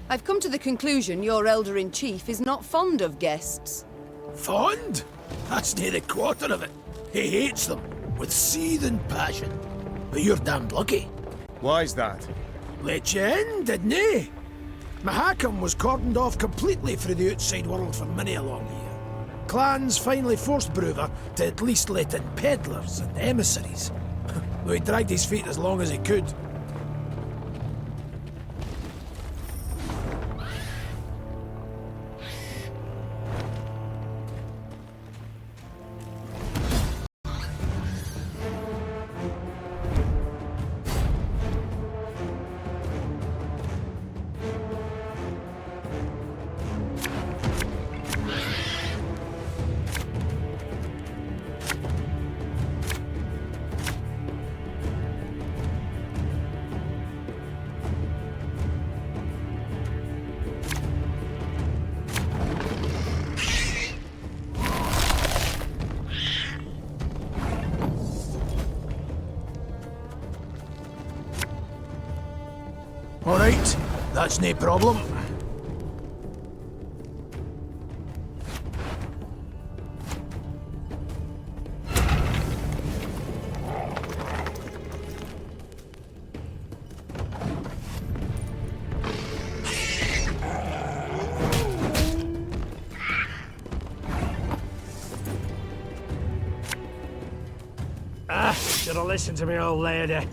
I've come to the conclusion your Elder-in-Chief is not fond of guests. Fond? That's near a quarter of it. He hates them, with seething passion. But you're damned lucky. Why's that? Let you in, didn't he? Mahakam was cordoned off completely from the outside world for many a long year. Clans finally forced Brewer to at least let in peddlers and emissaries. Though he dragged his feet as long as he could. All right, that's no problem. Should have listened to me, old lady.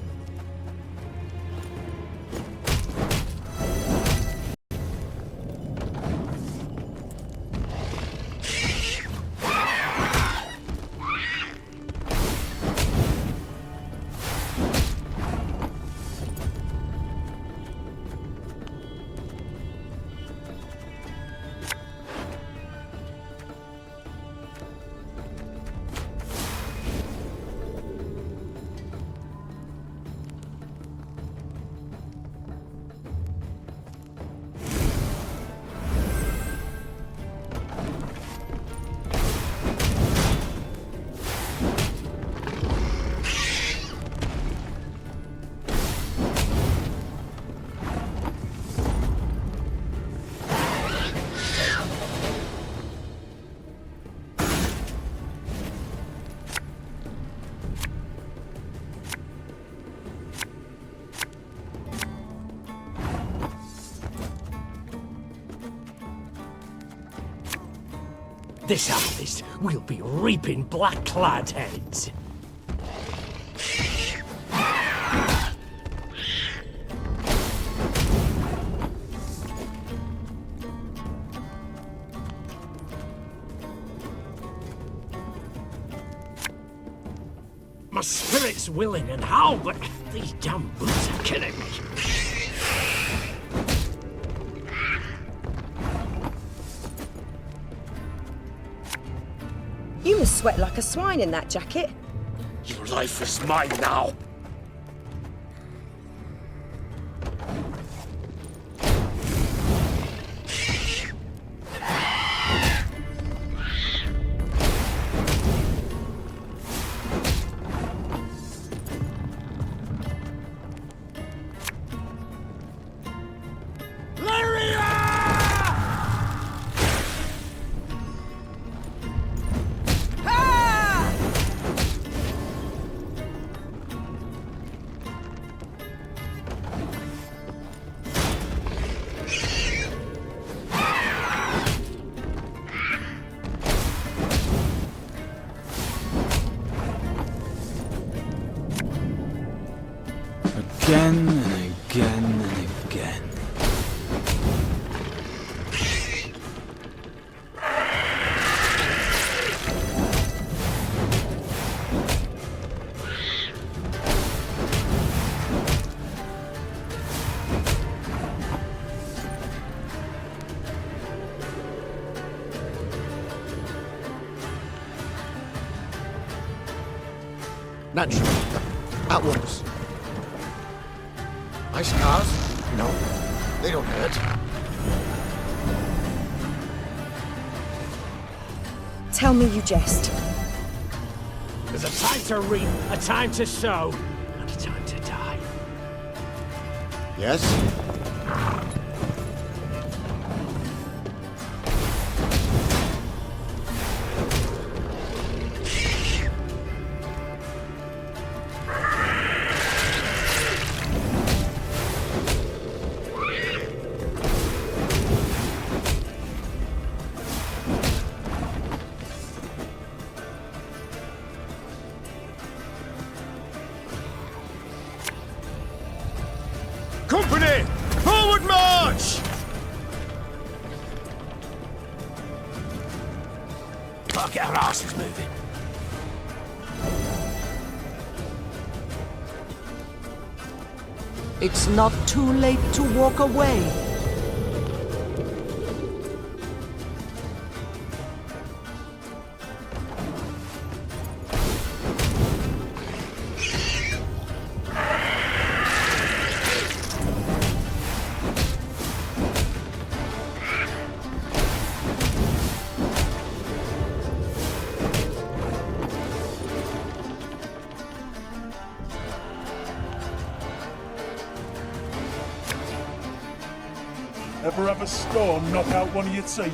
This harvest, we'll be reaping black-clad heads. My spirit's willing and how, but these damn boots are killing me. You must sweat like a swine in that jacket. Your life is mine now. Again and again and again. Naturally. At once. My scars? No. They don't hurt. Tell me you jest. There's a time to reap, a time to sow, and a time to die. Yes? company! Forward march! Gotta get our asses moving. It's not too late to walk away. Ever have a storm knock out one of your teeth?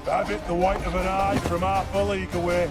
Have it the white of an eye from half a league away.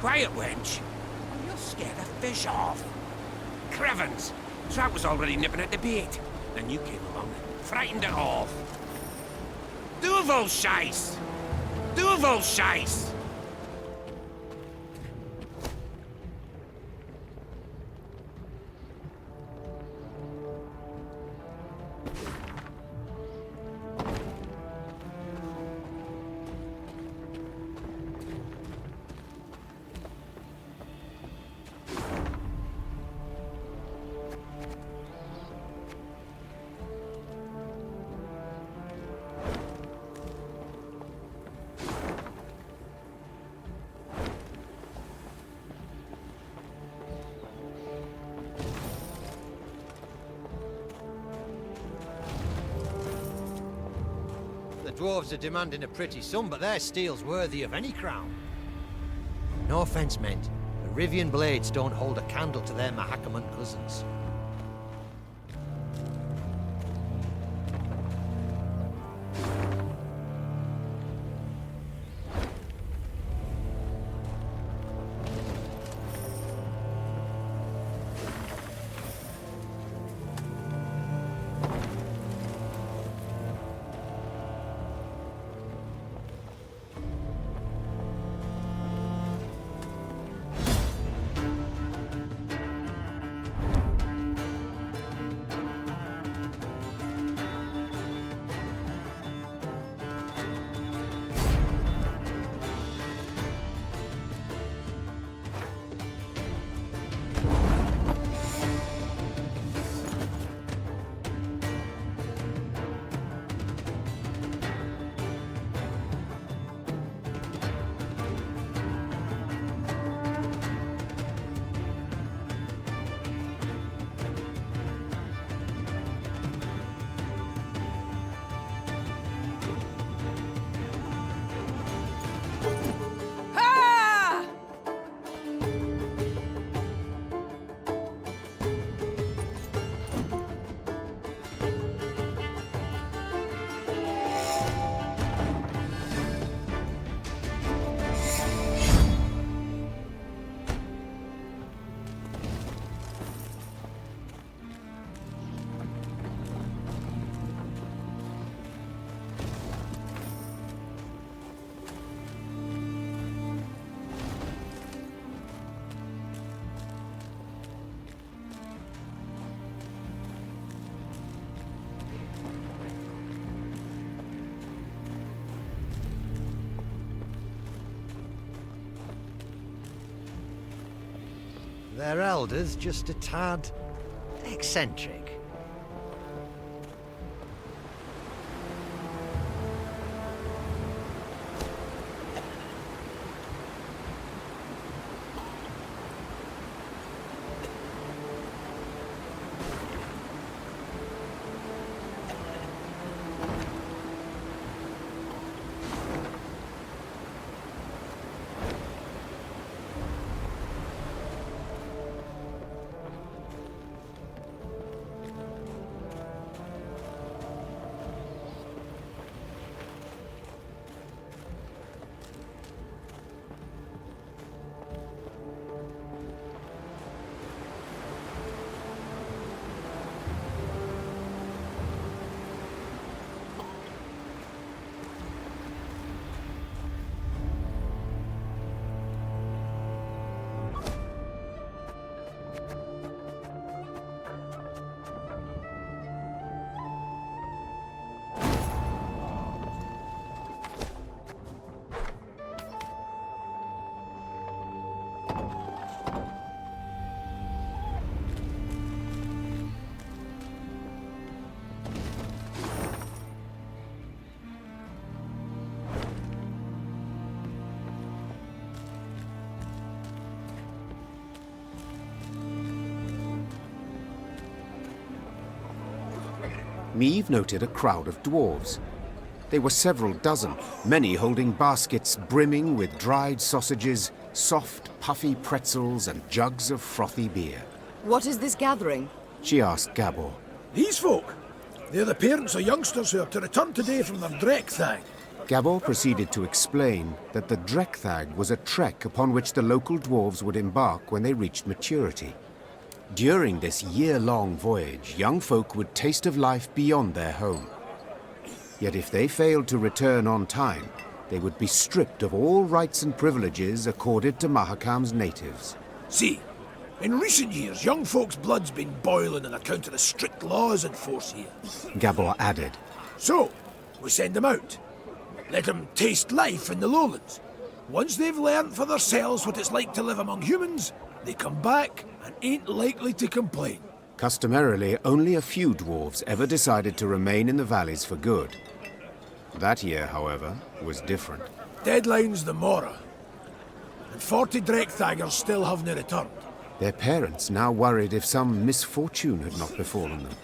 Quiet, wench. You'll scare the fish off. Crevens! Trout was already nipping at the bait. Then you came along and frightened it off. Duvel Scheiß! Duvel Scheiß! The dwarves are demanding a pretty sum, but their steel's worthy of any crown. No offence meant, the Rivian blades don't hold a candle to their Mahakaman cousins. Their elders just a tad eccentric. Meave noted a crowd of dwarves. They were several dozen, many holding baskets brimming with dried sausages, soft, puffy pretzels, and jugs of frothy beer. What is this gathering? She asked Gabor. These folk, they're the parents of youngsters who are to return today from their Dreckthag. Gabor proceeded to explain that the Dreckthag was a trek upon which the local dwarves would embark when they reached maturity. During this year-long voyage, young folk would taste of life beyond their home. Yet if they failed to return on time, they would be stripped of all rights and privileges accorded to Mahakam's natives. See, in recent years, young folks' blood's been boiling on account of the strict laws in force here. Gabor added. So, we send them out. Let them taste life in the lowlands. Once they've learned for themselves what it's like to live among humans, they come back and ain't likely to complain. Customarily, only a few dwarves ever decided to remain in the valleys for good. That year, however, was different. Deadline's the Mora. And 40 Dreckthagers still haven't returned. Their parents now worried if some misfortune had not befallen them.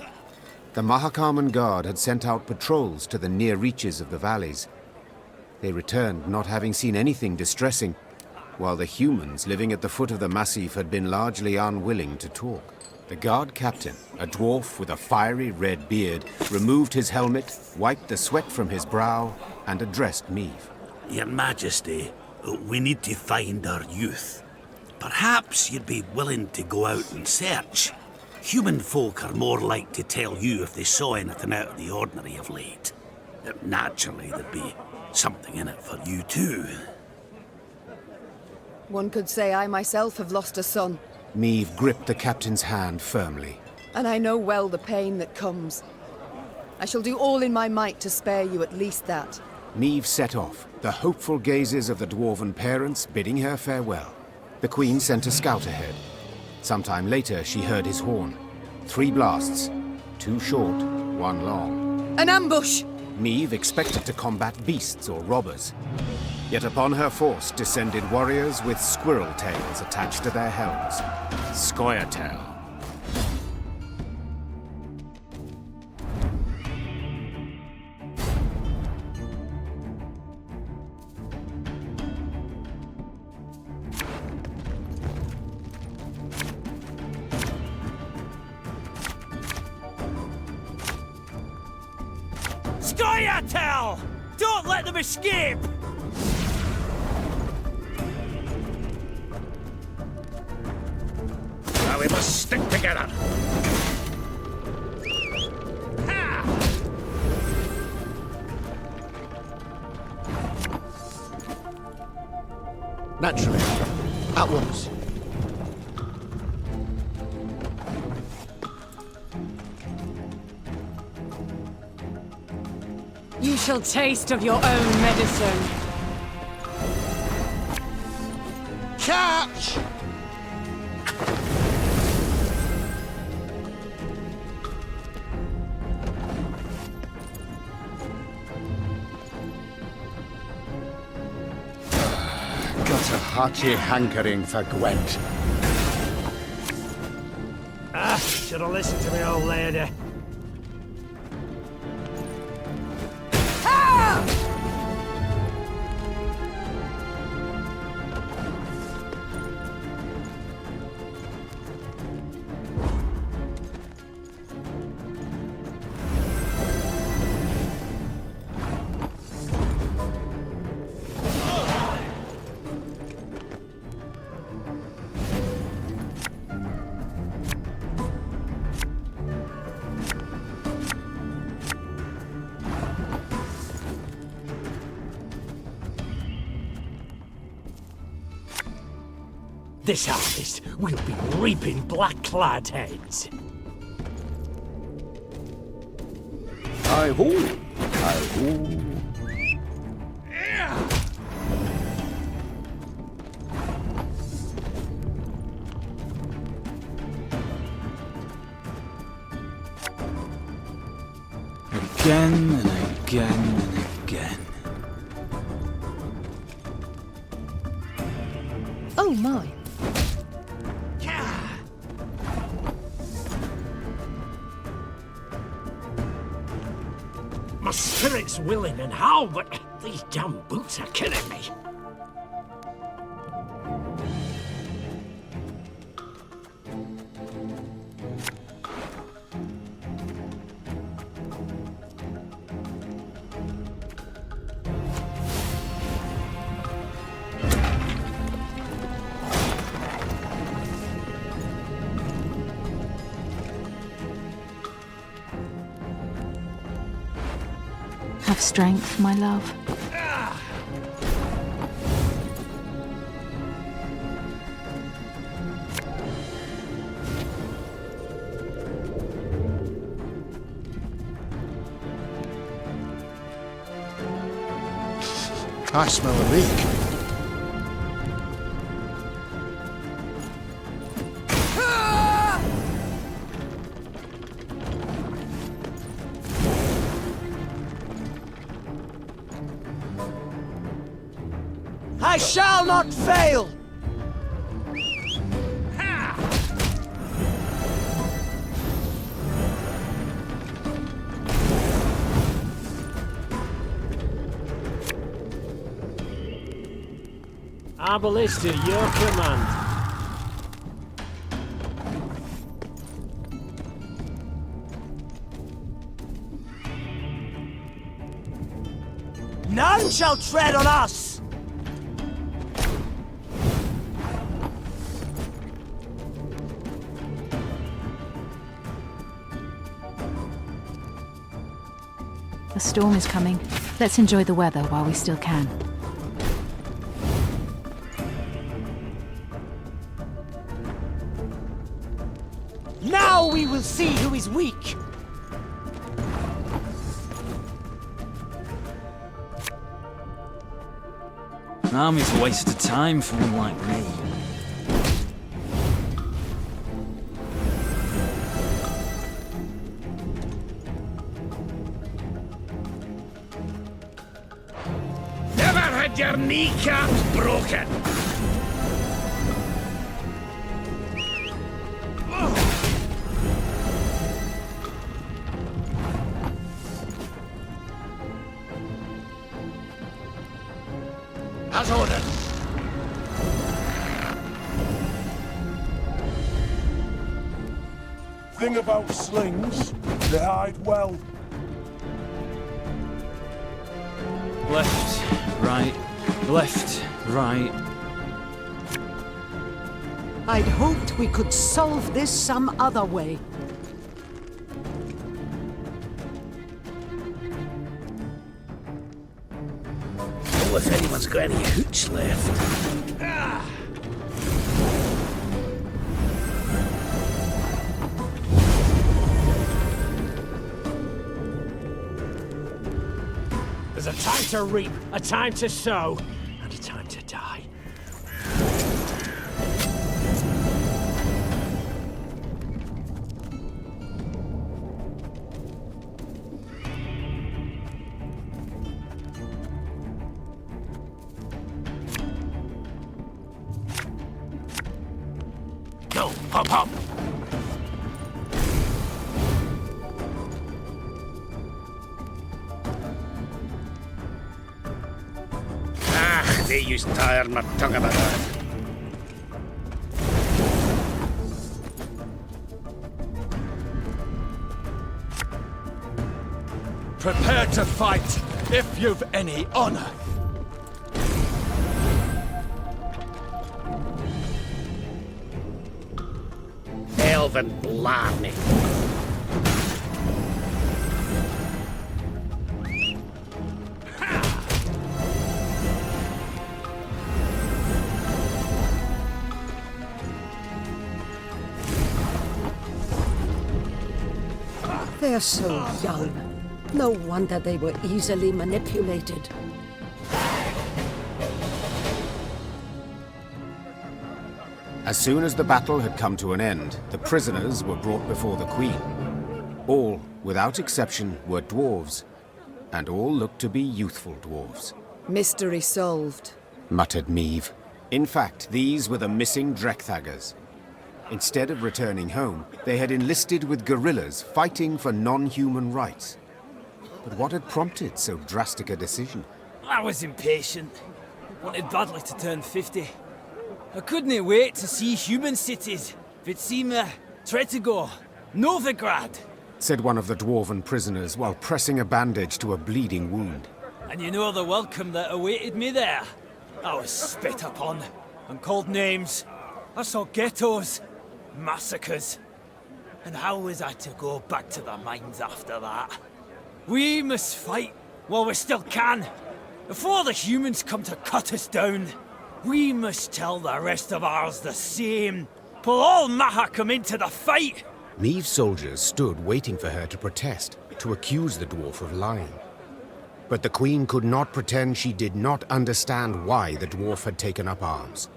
The Mahakaman Guard had sent out patrols to the near reaches of the valleys. They returned not having seen anything distressing, while the humans living at the foot of the massif had been largely unwilling to talk. The guard captain, a dwarf with a fiery red beard, removed his helmet, wiped the sweat from his brow, and addressed Meave. Your Majesty, we need to find our youth. Perhaps you'd be willing to go out and search. Human folk are more like to tell you if they saw anything out of the ordinary of late. Naturally, there'd be something in it for you too. One could say I myself have lost a son. Meave gripped the captain's hand firmly. And I know well the pain that comes. I shall do all in my might to spare you at least that. Meave set off, the hopeful gazes of the dwarven parents bidding her farewell. The Queen sent a scout ahead. Sometime later, she heard his horn. 3 blasts. 2 short, 1 long. An ambush! Meave expected to combat beasts or robbers. Yet upon her force descended warriors with squirrel tails attached to their helms. Scoia'tael. Scoia'tael! Don't let them escape! Now we must stick together. Ha! Naturally. At once. You shall taste of your own medicine. Catch! hearty hankering for Gwent. Should have listened to me, old lady. This harvest, we'll be reaping black-clad heads. Hi-ho! Hi-ho! Again and again and again. Oh my. My spirit's willing and how, but these damn boots are killing me. Have strength, my love. I smell a leak. I shall not fail! Our ballista, your command. None shall tread on us! The storm is coming. Let's enjoy the weather while we still can. Now we will see who is weak! An army's a waste of time for one like me. Never had your kneecaps broken! As ordered. Thing about slings, they hide well. Left, right, left, right. I'd hoped we could solve this some other way. Oh, if anyone's got any hooch left. There's a time to reap, a time to sow, and a time to die. Hop, hop! Ah, they used to tire my tongue about that. Prepare to fight, if you've any honor. Elven blarney. They're so young. No wonder they were easily manipulated. As soon as the battle had come to an end, the prisoners were brought before the Queen. All, without exception, were dwarves, and all looked to be youthful dwarves. Mystery solved, muttered Meave. In fact, these were the missing Drekthagers. Instead of returning home, they had enlisted with guerrillas fighting for non-human rights. But what had prompted so drastic a decision? I was impatient. Wanted badly to turn 50. I couldn't wait to see human cities. Vitsima, Tretogor, Novigrad. Said one of the dwarven prisoners while pressing a bandage to a bleeding wound. And you know the welcome that awaited me there. I was spit upon and called names. I saw ghettos, massacres. And how was I to go back to the mines after that? We must fight while we still can. Before the humans come to cut us down, we must tell the rest of ours the same. Pull all Mahakam into the fight. Meave's soldiers stood waiting for her to protest, to accuse the dwarf of lying. But the Queen could not pretend she did not understand why the dwarf had taken up arms.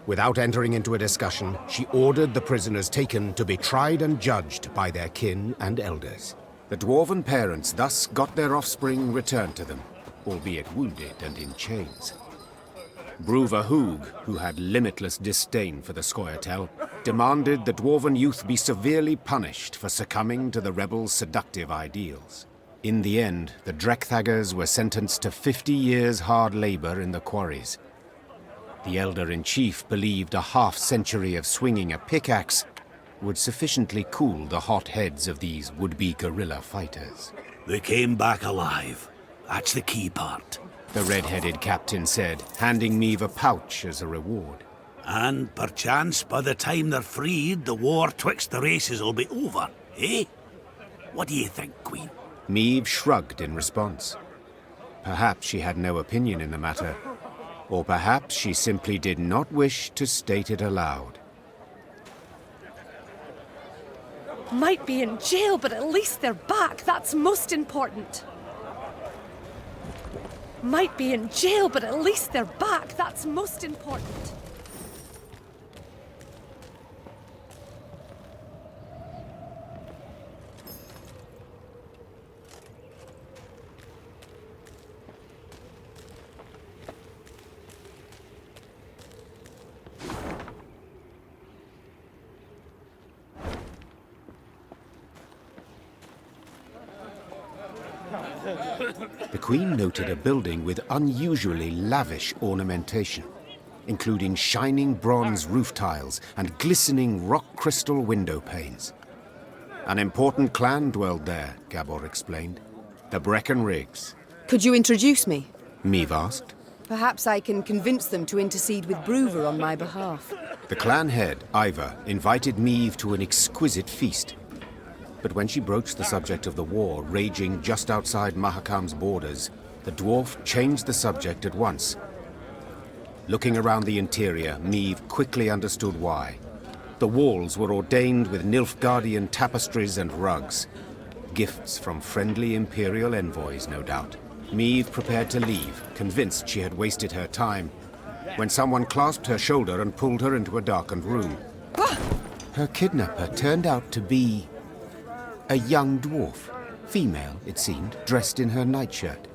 Without entering into a discussion, she ordered the prisoners taken to be tried and judged by their kin and elders. The dwarven parents thus got their offspring returned to them, albeit wounded and in chains. Bruva Hoog, who had limitless disdain for the Scoia'tael, demanded the dwarven youth be severely punished for succumbing to the rebels' seductive ideals. In the end, the Drekthagers were sentenced to 50 years' hard labor in the quarries. The Elder-in-Chief believed a half-century of swinging a pickaxe would sufficiently cool the hot heads of these would-be guerrilla fighters. They came back alive. That's the key part. The red-headed captain said, handing Meave a pouch as a reward. And perchance by the time they're freed, the war twixt the races will be over, eh? What do you think, Queen? Meave shrugged in response. Perhaps she had no opinion in the matter, or perhaps she simply did not wish to state it aloud. Might be in jail, but at least they're back. That's most important. Might be in jail, but at least they're back. That's most important. The Queen noted a building with unusually lavish ornamentation, including shining bronze roof tiles and glistening rock crystal window panes. An important clan dwelled there, Gabor explained. The Breckenrigs. Could you introduce me? Meave asked. Perhaps I can convince them to intercede with Bruver on my behalf. The clan head, Ivar, invited Meave to an exquisite feast. But when she broached the subject of the war raging just outside Mahakam's borders, the dwarf changed the subject at once. Looking around the interior, Meave quickly understood why. The walls were ordained with Nilfgaardian tapestries and rugs. Gifts from friendly Imperial envoys, no doubt. Meave prepared to leave, convinced she had wasted her time, when someone clasped her shoulder and pulled her into a darkened room. Her kidnapper turned out to be a young dwarf, female, it seemed, dressed in her nightshirt.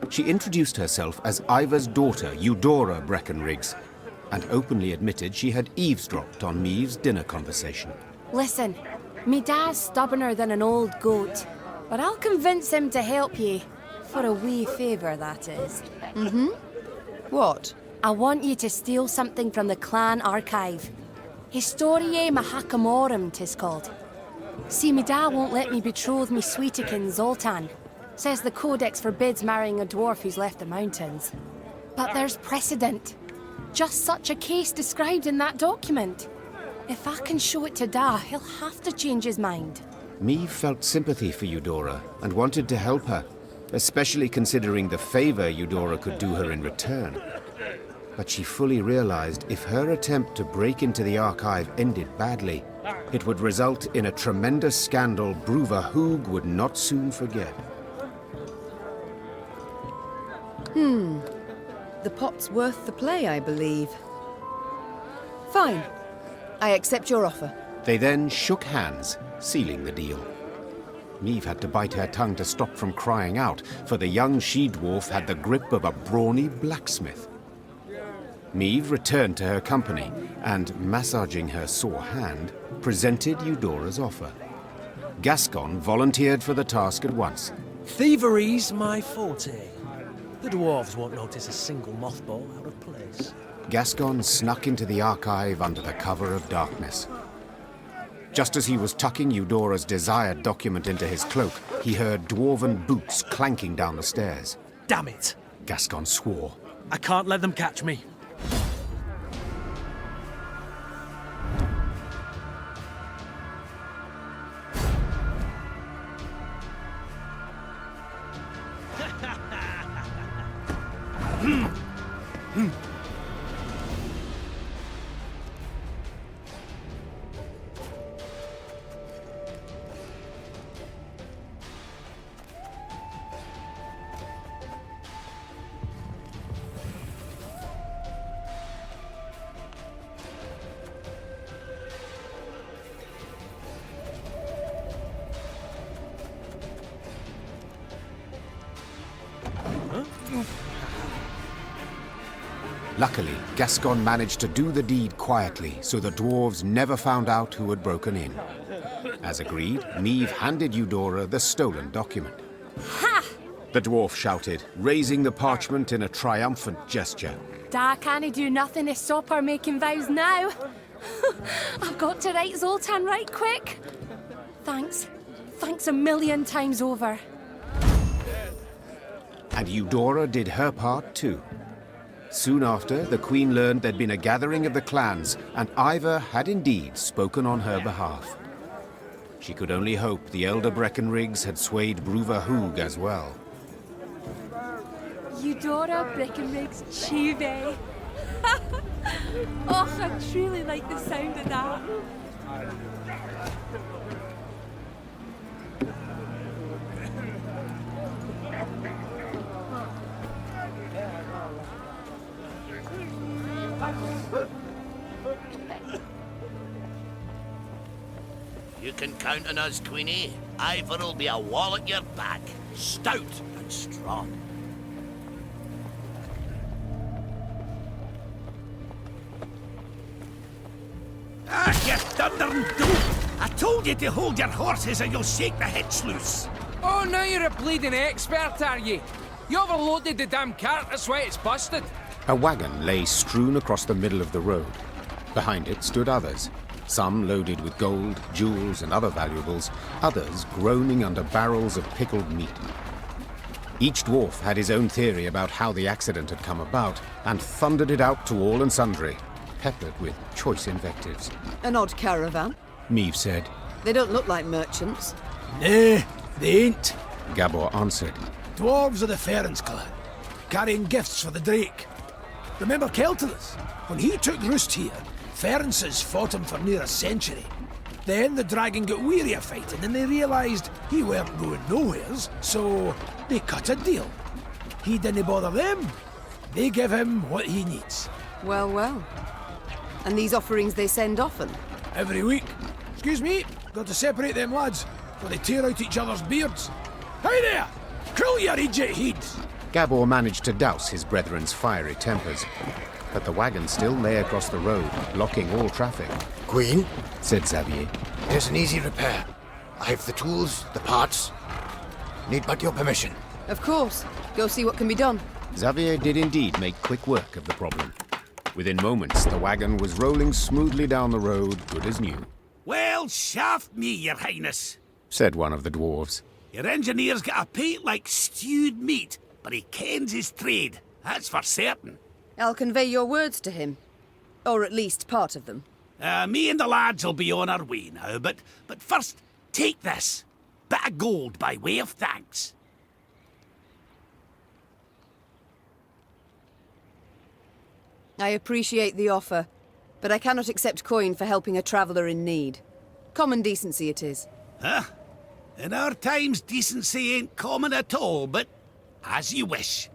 She introduced herself as Ivar's daughter, Eudora Breckenrigs, and openly admitted she had eavesdropped on Maeve's dinner conversation. Listen, me dad's stubborner than an old goat, but I'll convince him to help ye. For a wee favour, that is. Mm-hmm. What? I want you to steal something from the clan archive. Historiae Mahakamorum, 'tis called. See, me dad won't let me betroth me sweetikin Zoltan. Says the codex forbids marrying a dwarf who's left the mountains. But there's precedent. Just such a case described in that document. If I can show it to Da, he'll have to change his mind. Maeve felt sympathy for Eudora and wanted to help her, especially considering the favor Eudora could do her in return. But she fully realized if her attempt to break into the archive ended badly, it would result in a tremendous scandal Bruva Hoog would not soon forget. The pot's worth the play, I believe. Fine. I accept your offer. They then shook hands, sealing the deal. Maeve had to bite her tongue to stop from crying out, for the young she-dwarf had the grip of a brawny blacksmith. Maeve returned to her company and, massaging her sore hand, presented Eudora's offer. Gascon volunteered for the task at once. Thievery's my forte. The dwarves won't notice a single mothball out of place. Gascon snuck into the archive under the cover of darkness. Just as he was tucking Eudora's desired document into his cloak, he heard dwarven boots clanking down the stairs. Damn it! Gascon swore. I can't let them catch me. Luckily, Gascon managed to do the deed quietly, so the dwarves never found out who had broken in. As agreed, Maeve handed Eudora the stolen document. Ha! The dwarf shouted, raising the parchment in a triumphant gesture. Da can't do nothing to stop her making vows now. I've got to write Zoltan right quick. Thanks. Thanks a million times over. And Eudora did her part too. Soon after, the Queen learned there'd been a gathering of the clans, and Ivor had indeed spoken on her behalf. She could only hope the elder Breckenriggs had swayed Bruva Hoog as well. Eudora Breckenriggs Chive. Oh, I truly like the sound of that. You can count on us, Queenie. Ivor'll be a wall at your back, stout and strong. Ah, you thundering dope! I told you to hold your horses or you'll shake the hitch loose. Oh, now you're a bleeding expert, are you? You overloaded the damn cart, that's why it's busted. A wagon lay strewn across the middle of the road. Behind it stood others, some loaded with gold, jewels, and other valuables, others groaning under barrels of pickled meat. Each dwarf had his own theory about how the accident had come about, and thundered it out to all and sundry, peppered with choice invectives. An odd caravan. Maeve said. They don't look like merchants. Nah, they ain't. Gabor answered. Dwarves of the Ferens clan, carrying gifts for the Drake. Remember Keltilus? When he took roost here, Ferences fought him for near a century. Then the dragon got weary of fighting and they realised he weren't going nowheres, so they cut a deal. He didn't bother them. They give him what he needs. Well, well. And these offerings they send often? Every week. Excuse me, got to separate them lads, or they tear out each other's beards. Hey there! Cool your idiot heads! Gabor managed to douse his brethren's fiery tempers. but the wagon still lay across the road, blocking all traffic. Queen? Said Xavier. There's an easy repair. I've the tools, the parts. Need but your permission. Of course. Go see what can be done. Xavier did indeed make quick work of the problem. Within moments, the wagon was rolling smoothly down the road, good as new. Well, shaft me, your highness, said one of the dwarves. Your engineer's got a pate like stewed meat, but he kens his trade, that's for certain. I'll convey your words to him. Or at least part of them. Me and the lads will be on our way now, but first, take this. Bit of gold by way of thanks. I appreciate the offer, but I cannot accept coin for helping a traveller in need. Common decency it is. Huh? In our times, decency ain't common at all, but as you wish.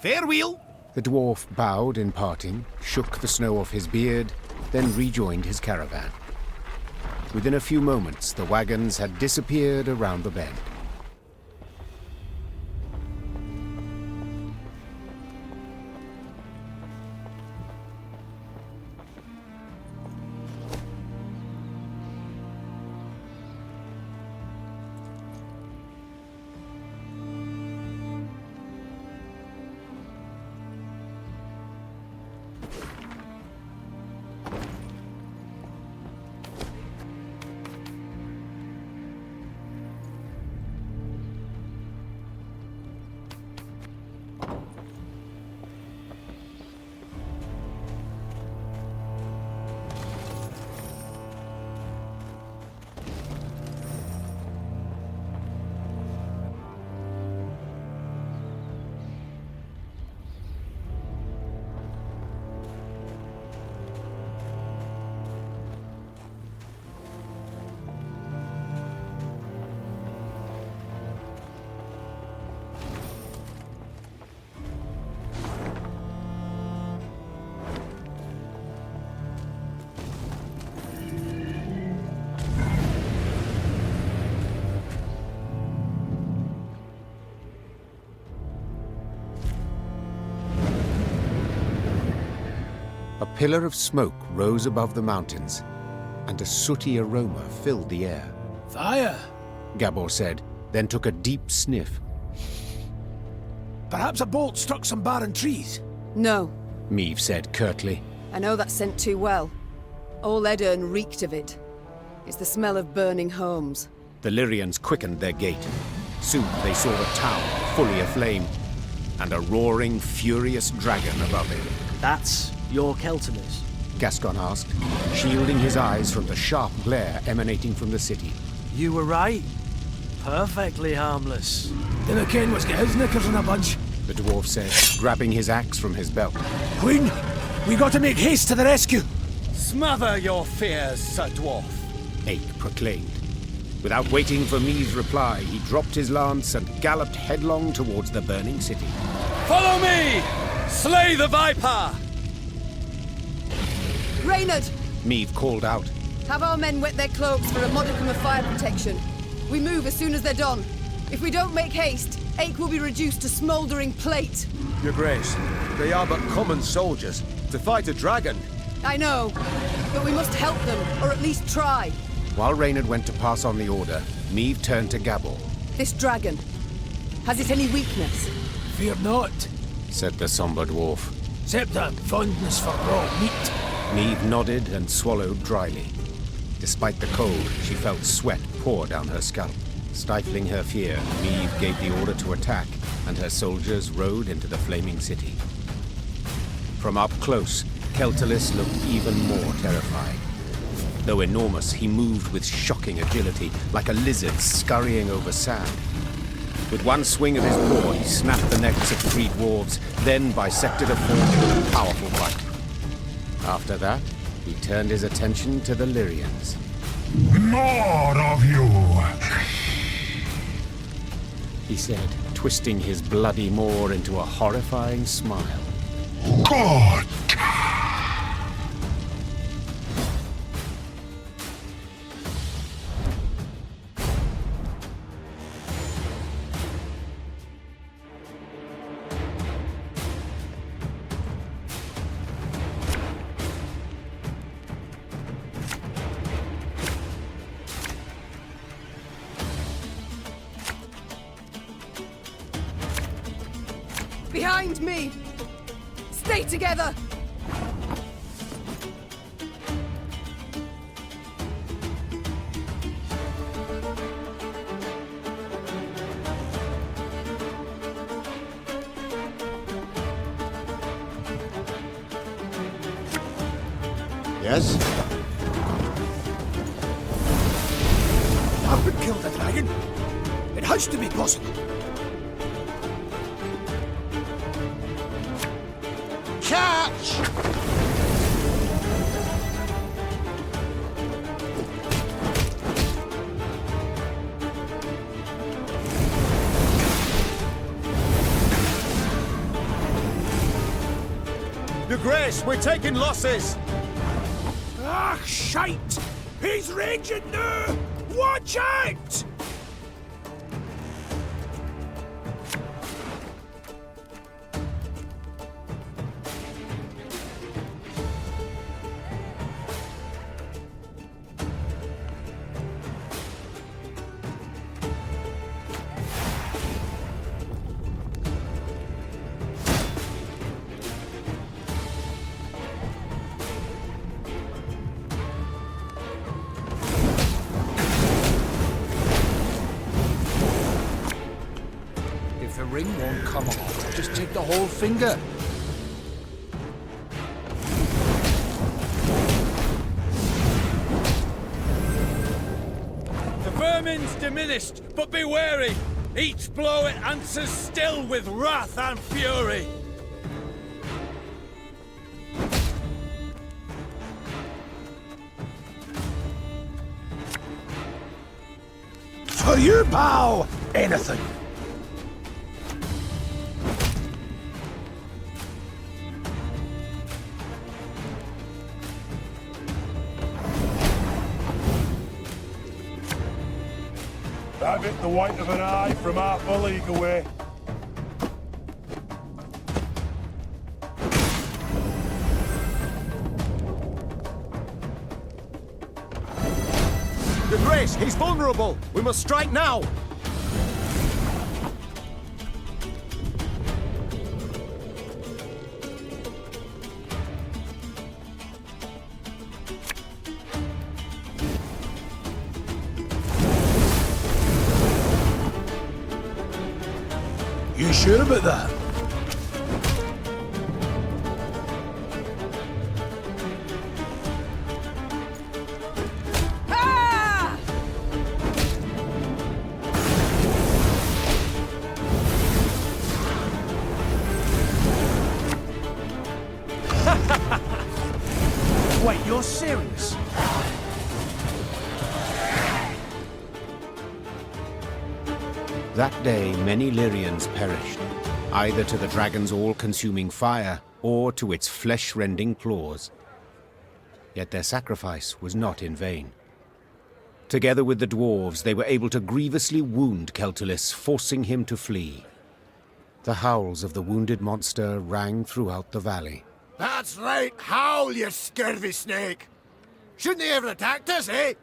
Farewell. The dwarf bowed in parting, shook the snow off his beard, then rejoined his caravan. Within a few moments, the wagons had disappeared around the bend. A pillar of smoke rose above the mountains, and a sooty aroma filled the air. Fire, Gabor said, then took a deep sniff. Perhaps a bolt struck some barren trees? No. Meve said curtly. I know that scent too well. All Edirn reeked of it. It's the smell of burning homes. The Lyrians quickened their gait. Soon they saw the town fully aflame, and a roaring, furious dragon above it. That's your Keltiners? Gascon asked, shielding his eyes from the sharp glare emanating from the city. You were right. Perfectly harmless. Dinna ken what's got his knickers in a bunch, the dwarf said, grabbing his axe from his belt. Queen, we got to make haste to the rescue. Smother your fears, Sir Dwarf, Ake proclaimed. Without waiting for Meve's reply, he dropped his lance and galloped headlong towards the burning city. Follow me! Slay the Viper! Reynard! Meve called out. Have our men wet their cloaks for a modicum of fire protection. We move as soon as they're done. If we don't make haste, Ake will be reduced to smouldering plate. Your Grace, they are but common soldiers. To fight a dragon. I know, but we must help them, or at least try. While Reynard went to pass on the order, Meve turned to Gabor. This dragon, has it any weakness? Fear not, said the somber dwarf. Except a fondness for raw meat. Meve nodded and swallowed dryly. Despite the cold, she felt sweat pour down her scalp. Stifling her fear, Meve gave the order to attack, and her soldiers rode into the flaming city. From up close, Keltalis looked even more terrified. Though enormous, he moved with shocking agility, like a lizard scurrying over sand. With one swing of his paw, he snapped the necks of 3 dwarves, then bisected a form with a powerful bite. After that, he turned his attention to the Lyrians. More of you! He said, twisting his bloody maw into a horrifying smile. God! Behind me! Stay together! Yes? Have we killed the dragon? It has to be possible. Catch! Your Grace, we're taking losses! Ah, shite! He's raging now! Watch out! If the ring won't come off, just take the whole finger. The vermin's diminished, but be wary. Each blow it answers still with wrath and fury. For you, pal! Anything! That bit the white of an eye from half a league away. Your Grace, he's vulnerable. We must strike now. You sure about that? Wait, you're serious? That day, many Lyrians perished, either to the dragon's all-consuming fire or to its flesh-rending claws. Yet their sacrifice was not in vain. Together with the dwarves, they were able to grievously wound Celtulis, forcing him to flee. The howls of the wounded monster rang throughout the valley. That's right, howl, you scurvy snake! Shouldn't they ever attacked us, eh?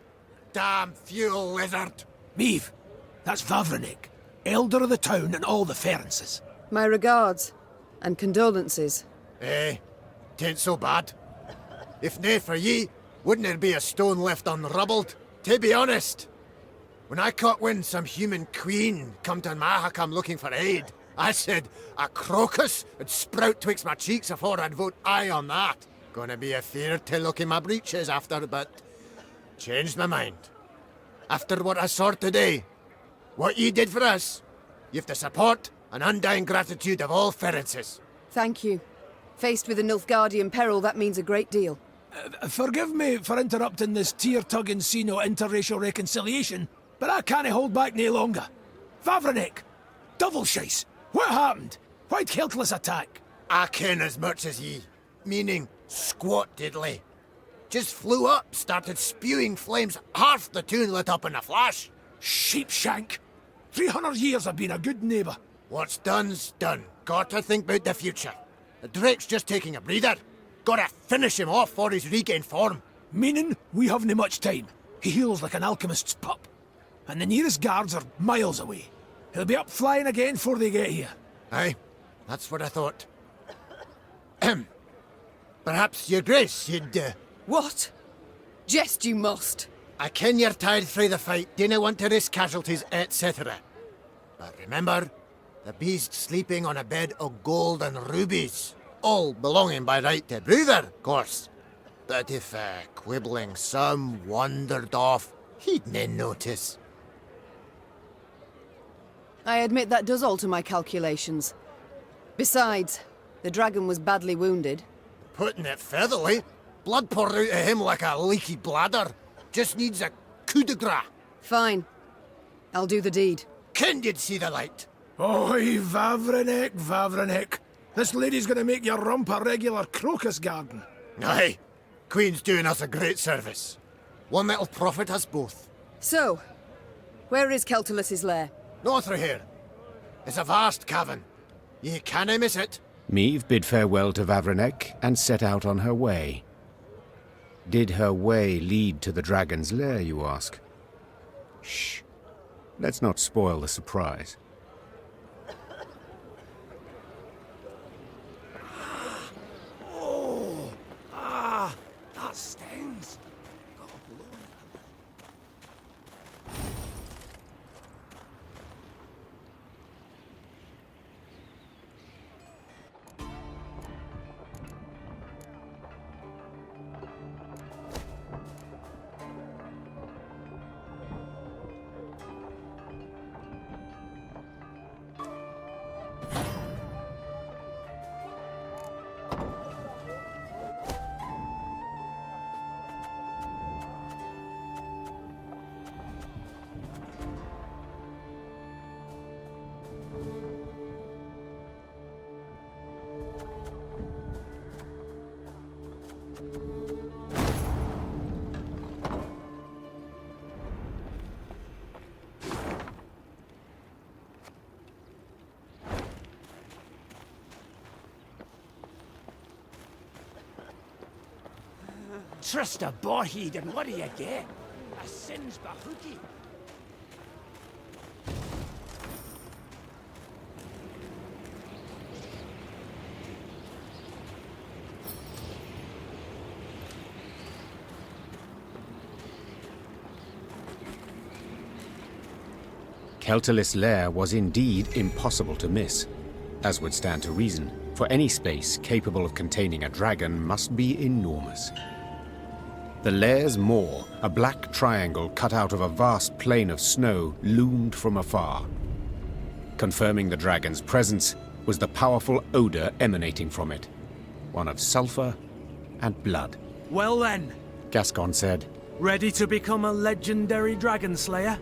Damn fuel lizard! Meave, that's Vavrenik, elder of the town and all the Ferences. My regards and condolences. Eh, tain't so bad. If nae for ye, wouldn't there be a stone left unrubbled? To be honest, when I caught wind some human queen come to Mahakam looking for aid, I said a crocus would sprout twixt my cheeks afore I'd vote aye on that. Gonna be a fear to look in my breeches after, but changed my mind. After what I saw today, what ye did for us, you've the support and undying gratitude of all Ferences. Thank you. Faced with a Nilfgaardian peril, that means a great deal. Forgive me for interrupting this tear-tugging scene of interracial reconciliation, but I can't hold back no longer. Vavrenik! Double shice! What happened? Why'd Celtulis attack? I ken as much as ye. Meaning, squat diddly. Just flew up, started spewing flames, half the town lit up in a flash. Sheepshank! 300 years I've been a good neighbour. What's done's done. Gotta think about the future. The Drake's just taking a breather. Gotta finish him off before he's regained form. Meaning, we haven't much time. He heals like an alchemist's pup. And the nearest guards are miles away. He'll be up flying again before they get here. Aye. That's what I thought. Perhaps, your grace, you'd, What? Jest you must. I ken you're tired through the fight, dinna want to risk casualties, etc. But remember, the beast's sleeping on a bed of gold and rubies. All belonging by right to Bruther, of course. But if quibbling some wandered off, he'd nae notice. I admit that does alter my calculations. Besides, the dragon was badly wounded. Putting it featherly, blood poured out of him like a leaky bladder. Just needs a coup de grace. Fine. I'll do the deed. Ken did see the light. Oi, Vavrenek, Vavrenek. This lady's gonna make your rump a regular crocus garden. Aye. Queen's doing us a great service. One that'll profit us both. So, where is Keltulus's lair? Not through here. It's a vast cavern. Ye cannae miss it. Meve bid farewell to Vavrenek and set out on her way. Did her way lead to the dragon's lair, you ask? Shh. Let's not spoil the surprise. That stings. God, Lord. Trust a boheed, and what do you get? A sin's bahookie. Keltulis' lair was indeed impossible to miss, as would stand to reason, for any space capable of containing a dragon must be enormous. The lair's maw, a black triangle cut out of a vast plain of snow, loomed from afar. Confirming the dragon's presence was the powerful odor emanating from it, one of sulfur and blood. Well then, Gascon said, ready to become a legendary dragon slayer?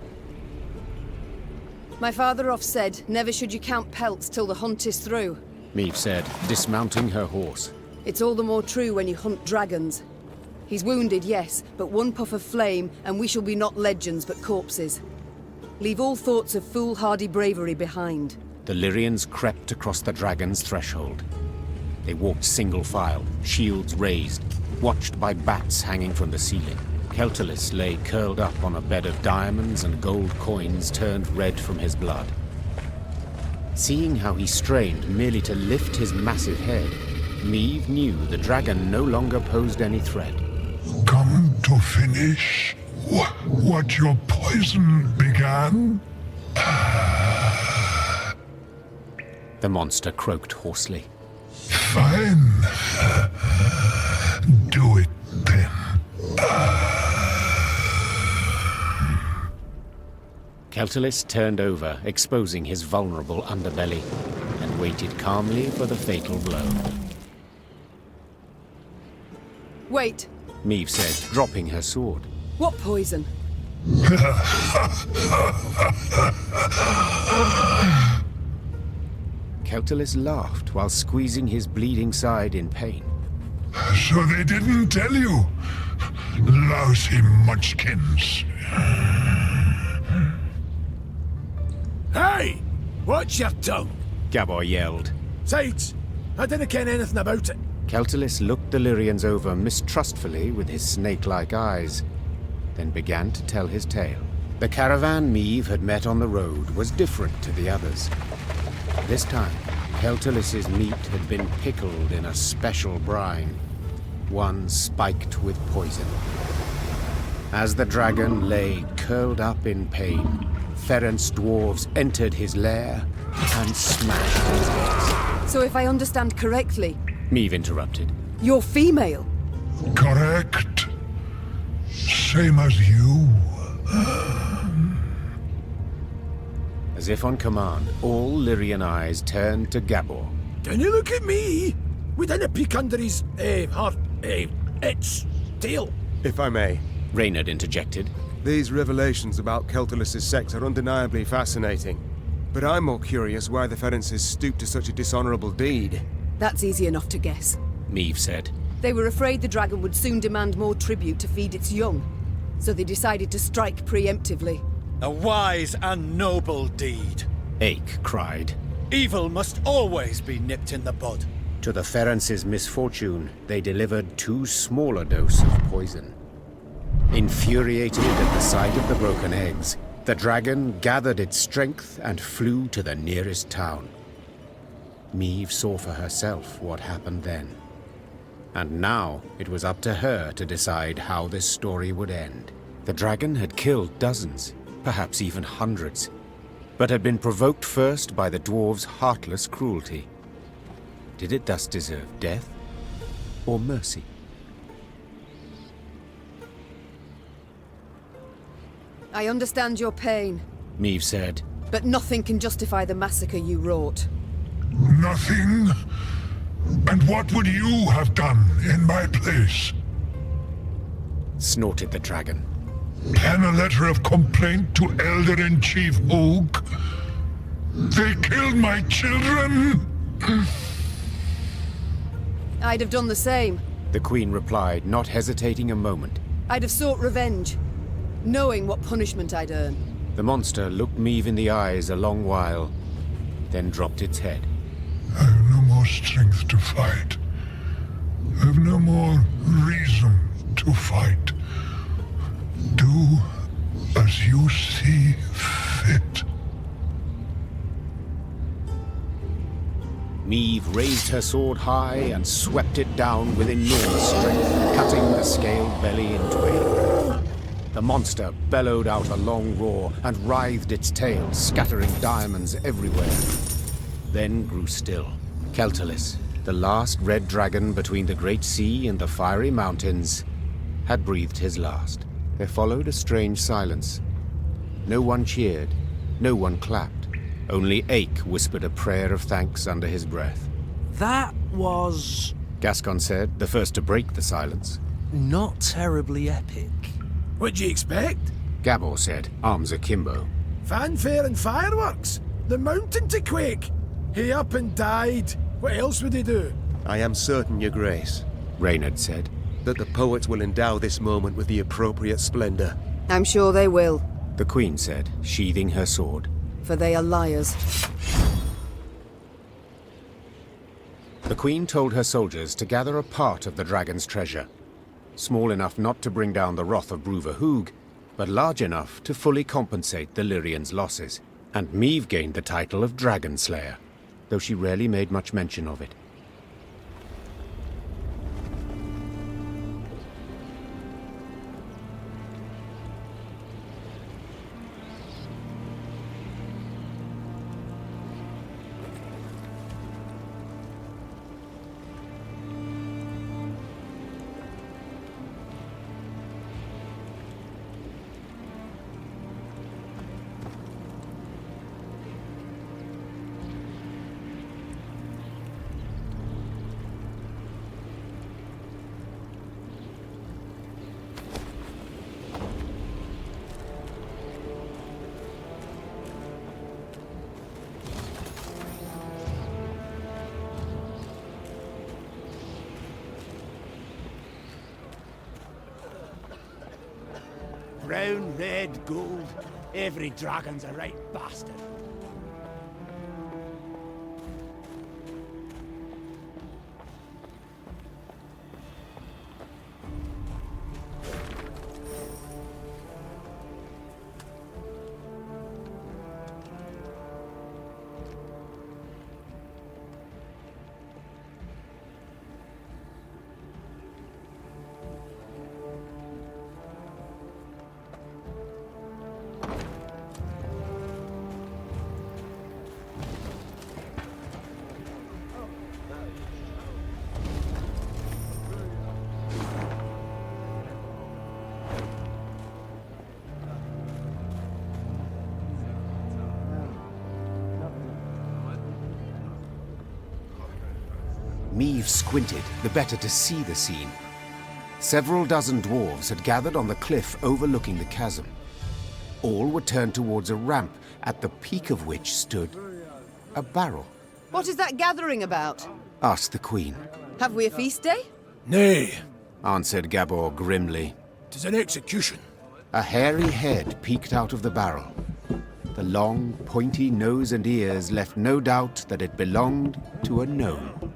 My father oft said, never should you count pelts till the hunt is through. Meve said, dismounting her horse. It's all the more true when you hunt dragons. He's wounded, yes, but one puff of flame, and we shall be not legends, but corpses. Leave all thoughts of foolhardy bravery behind. The Lyrians crept across the dragon's threshold. They walked single file, shields raised, watched by bats hanging from the ceiling. Keltulis lay curled up on a bed of diamonds and gold coins turned red from his blood. Seeing how he strained merely to lift his massive head, Meve knew the dragon no longer posed any threat. Come to finish what your poison began? The monster croaked hoarsely. Fine. Do it then. Keltulis turned over, exposing his vulnerable underbelly, and waited calmly for the fatal blow. Wait. Meve said, dropping her sword. What poison? Keltulis laughed while squeezing his bleeding side in pain. So they didn't tell you? Lousy munchkins. Hey! Watch your tongue! Gabor yelled. Sides! I didn't ken anything about it. Keltulis looked the Lyrians over mistrustfully with his snake-like eyes, then began to tell his tale. The caravan Meve had met on the road was different to the others. This time, Keltulis's meat had been pickled in a special brine, one spiked with poison. As the dragon lay curled up in pain, Ferenc dwarves entered his lair and smashed his head. So if I understand correctly... Meve interrupted. You're female? Correct. Same as you. As if on command, all Lyrian eyes turned to Gabor. Don't you look at me! We didn't peek under his, its tail. If I may. Reynard interjected. These revelations about Keltulis' sex are undeniably fascinating. But I'm more curious why the Ferences stooped to such a dishonorable deed. That's easy enough to guess. Meve said. They were afraid the dragon would soon demand more tribute to feed its young. So they decided to strike preemptively. A wise and noble deed. Ache cried. Evil must always be nipped in the bud. To the Ferences' misfortune, they delivered too small a dose of poison. Infuriated at the sight of the broken eggs, the dragon gathered its strength and flew to the nearest town. Meve saw for herself what happened then. And now it was up to her to decide how this story would end. The dragon had killed dozens, perhaps even hundreds, but had been provoked first by the dwarves' heartless cruelty. Did it thus deserve death or mercy? I understand your pain, Meve said. But nothing can justify the massacre you wrought. Nothing? And what would you have done in my place? Snorted the dragon. Pen a letter of complaint to Elder-in-Chief Oak? They killed my children? I'd have done the same. The Queen replied, not hesitating a moment. I'd have sought revenge, knowing what punishment I'd earn. The monster looked Meve in the eyes a long while, then dropped its head. I have no more strength to fight. I have no more reason to fight. Do as you see fit. Meve raised her sword high and swept it down with enormous strength, cutting the scaled belly in twain. The monster bellowed out a long roar and writhed its tail, scattering diamonds everywhere. Then grew still. Keltulis, the last red dragon between the Great Sea and the Fiery Mountains, had breathed his last. There followed a strange silence. No one cheered, no one clapped. Only Ache whispered a prayer of thanks under his breath. That was... Gascon said, the first to break the silence. Not terribly epic. What'd you expect? Gabor said, arms akimbo. Fanfare and fireworks. The mountain to quake. He up and died. What else would he do? I am certain, Your Grace, Reynard said, that the poets will endow this moment with the appropriate splendor. I'm sure they will. The Queen said, sheathing her sword. For they are liars. The Queen told her soldiers to gather a part of the dragon's treasure. Small enough not to bring down the wrath of Bruverhoog, but large enough to fully compensate the Lyrians' losses. And Meve gained the title of Dragon Slayer, though she rarely made much mention of it. Brown, red, gold. Every dragon's a right bastard. Meave squinted, the better to see the scene. Several dozen dwarves had gathered on the cliff overlooking the chasm. All were turned towards a ramp, at the peak of which stood a barrel. What is that gathering about? Asked the Queen. Have we a feast day? Nay, answered Gabor grimly. 'Tis an execution. A hairy head peeked out of the barrel. The long, pointy nose and ears left no doubt that it belonged to a gnome.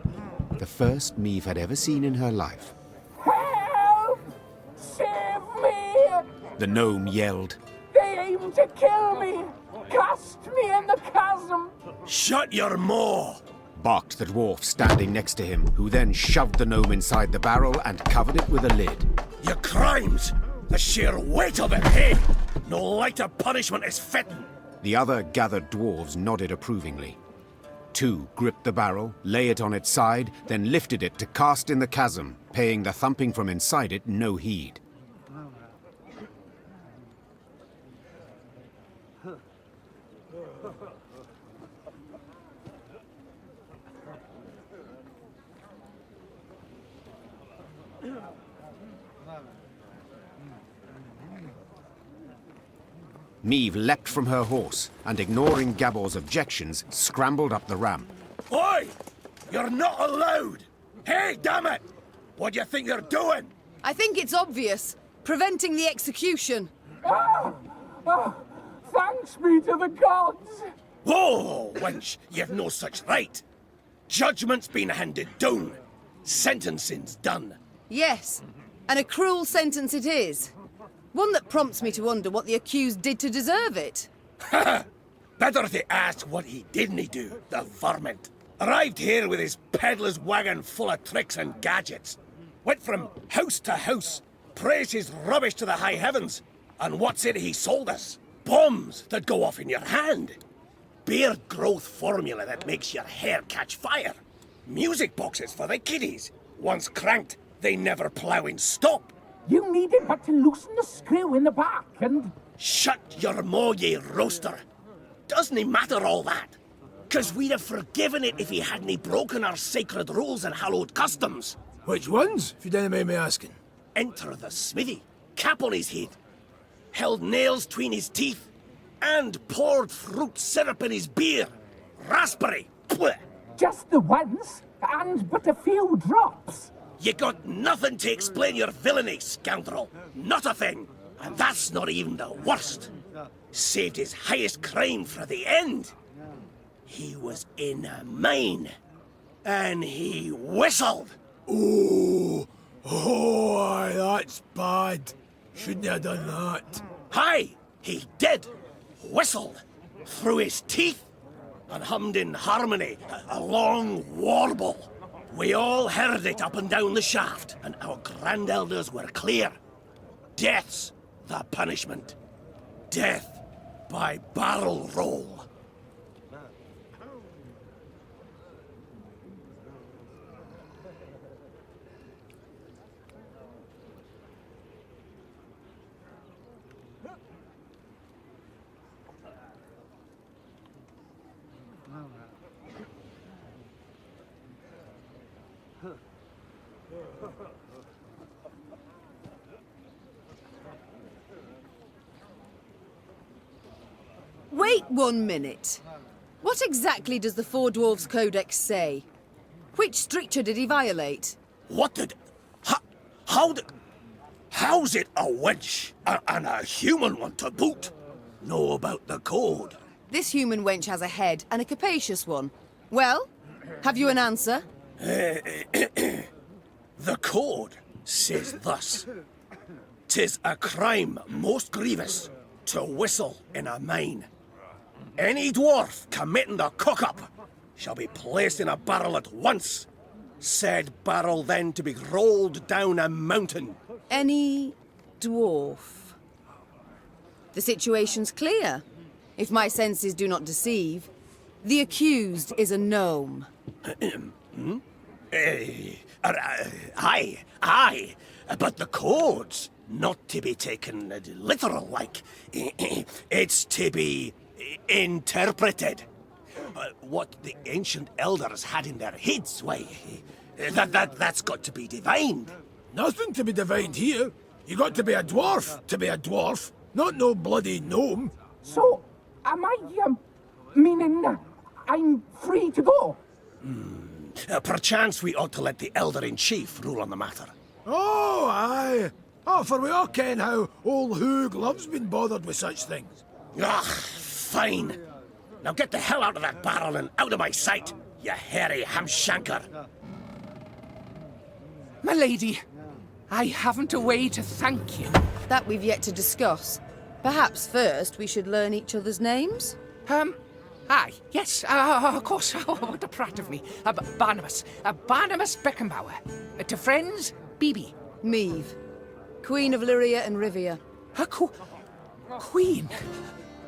The first Meave had ever seen in her life. Help! Save me! The gnome yelled. They aim to kill me! Cast me in the chasm! Shut your maw! Barked the dwarf standing next to him, who then shoved the gnome inside the barrel and covered it with a lid. Your crimes! The sheer weight of it, hey! No lighter punishment is fitting! The other gathered dwarves nodded approvingly. Two gripped the barrel, lay it on its side, then lifted it to cast in the chasm, paying the thumping from inside it no heed. Meave leapt from her horse, and ignoring Gabor's objections, scrambled up the ramp. Oi! You're not allowed! Hey, damn it! What do you think you're doing? I think it's obvious. Preventing the execution. Thanks be to the gods! Whoa, wench! You've no such right! Judgment's been handed down. Sentencing's done. Yes, and a cruel sentence it is. One that prompts me to wonder what the accused did to deserve it. Ha! Better if they asked what he didn't do, the varmint. Arrived here with his peddler's wagon full of tricks and gadgets. Went from house to house, praised his rubbish to the high heavens. And what's it he sold us? Bombs that go off in your hand. Beard growth formula that makes your hair catch fire. Music boxes for the kiddies. Once cranked, they never plough in stop. You needed but to loosen the screw in the back and... Shut your maw, ye roaster. Doesn't it matter all that? 'Cause we'd have forgiven it if he hadn't broken our sacred rules and hallowed customs. Which ones, if you don't mind me asking? Enter the smithy, cap on his head, held nails between his teeth, and poured fruit syrup in his beer. Raspberry. Blech. Just the once, and but a few drops. You got nothing to explain your villainy, scoundrel. Not a thing. And that's not even the worst. Saved his highest crime for the end. He was in a mine. And he whistled. Oh, aye, that's bad. Shouldn't have done that. Aye, he did. Whistled. Through his teeth. And hummed in harmony, a long warble. We all heard it up and down the shaft, and our grandelders were clear. Death's the punishment. Death by barrel roll. Wait 1 minute. What exactly does the Four Dwarfs Codex say? Which stricture did he violate? What did... How did... How's it a wench and a human one to boot? Know about the code? This human wench has a head, and a capacious one. Well, have you an answer? The code says thus. 'Tis a crime most grievous to whistle in a mine. Any dwarf committing the cock-up shall be placed in a barrel at once. Said barrel then to be rolled down a mountain. Any dwarf? The situation's clear. If my senses do not deceive, the accused is a gnome. Aye, but the code's not to be taken literal like. It's to be interpreted. What the ancient elders had in their heads, why, That's got to be divined. Nothing to be divined here. You got to be a dwarf to be a dwarf, not no bloody gnome. So, am I, meaning I'm free to go? Perchance we ought to let the Elder-in-Chief rule on the matter. Oh, aye. Oh, for we all ken how old Hoog loves being bothered with such things. Ah, fine. Now get the hell out of that barrel and out of my sight, you hairy hamshanker. My lady, I haven't a way to thank you. That we've yet to discuss. Perhaps first we should learn each other's names? Aye, yes, of course. Oh, what a prat of me. Barnabas. Barnabas Beckenbauer. To friends, Bibi. Meve. Queen of Lyria and Rivia. Queen?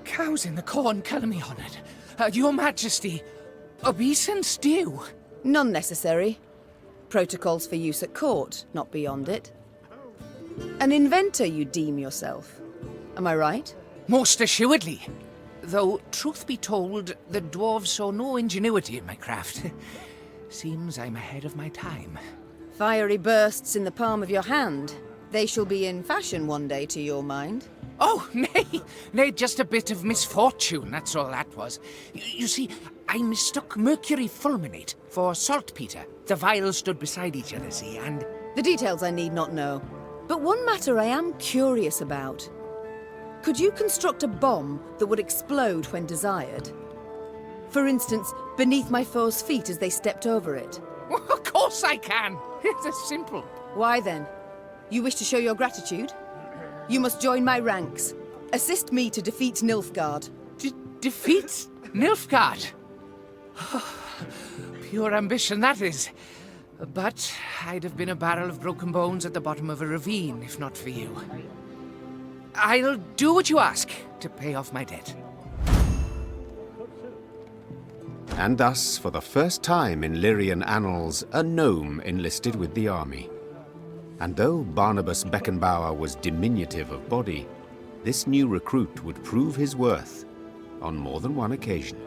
Cows in the corn, colour me honoured. Your Majesty, obeisance due. None necessary. Protocols for use at court, not beyond it. An inventor you deem yourself. Am I right? Most assuredly. Though, truth be told, the dwarves saw no ingenuity in my craft. Seems I'm ahead of my time. Fiery bursts in the palm of your hand. They shall be in fashion one day, to your mind. Oh, nay, just a bit of misfortune, that's all that was. You see, I mistook mercury fulminate for saltpeter. The vials stood beside each other, see, and... The details I need not know. But one matter I am curious about. Could you construct a bomb that would explode when desired? For instance, beneath my foe's feet as they stepped over it. Of course I can. It's simple. Why then? You wish to show your gratitude? You must join my ranks. Assist me to defeat Nilfgaard. Defeat Nilfgaard? Pure ambition, that is. But I'd have been a barrel of broken bones at the bottom of a ravine, if not for you. I'll do what you ask to pay off my debt. And thus, for the first time in Lyrian annals, a gnome enlisted with the army. And though Barnabas Beckenbauer was diminutive of body, this new recruit would prove his worth on more than one occasion.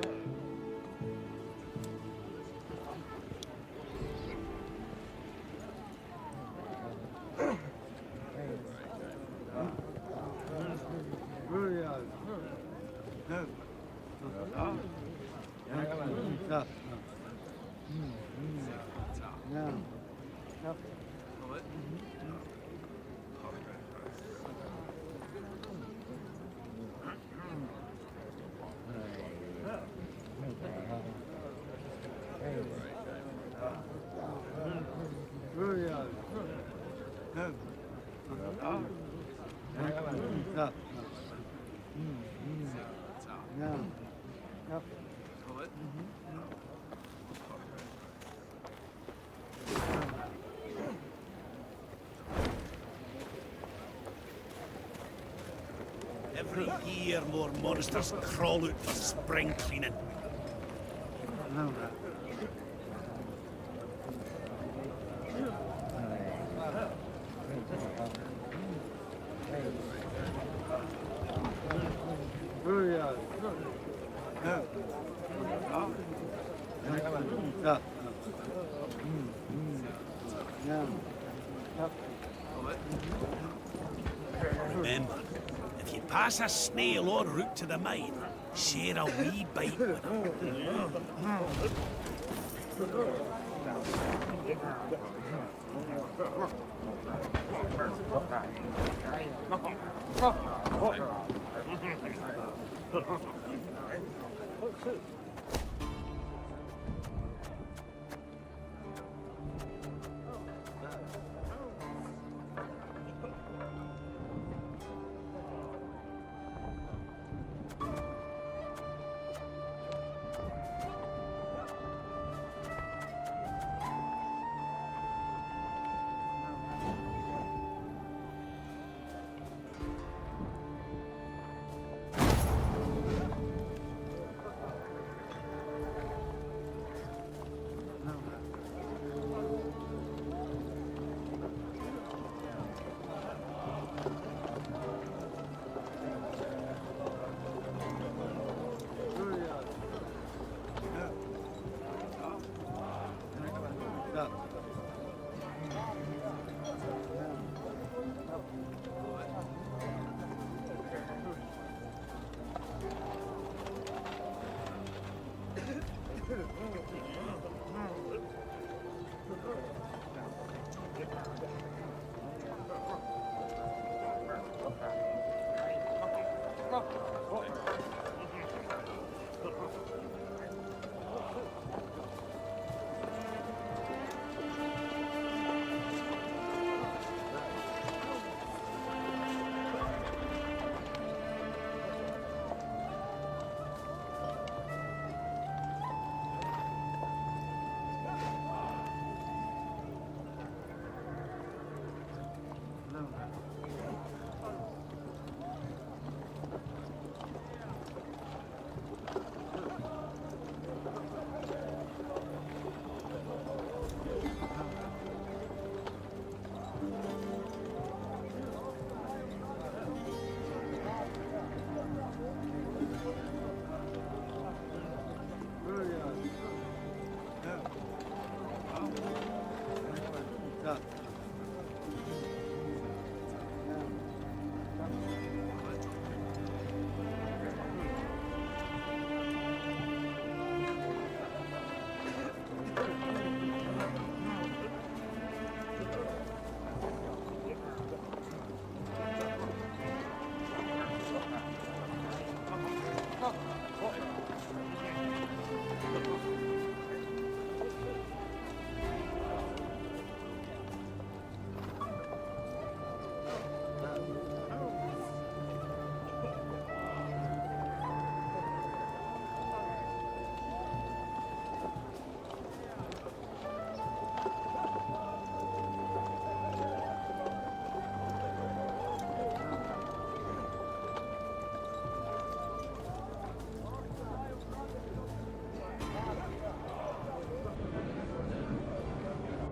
Every year more monsters crawl out for spring cleaning. Remember, if you pass a snail en route to the mine, share a wee bite with him.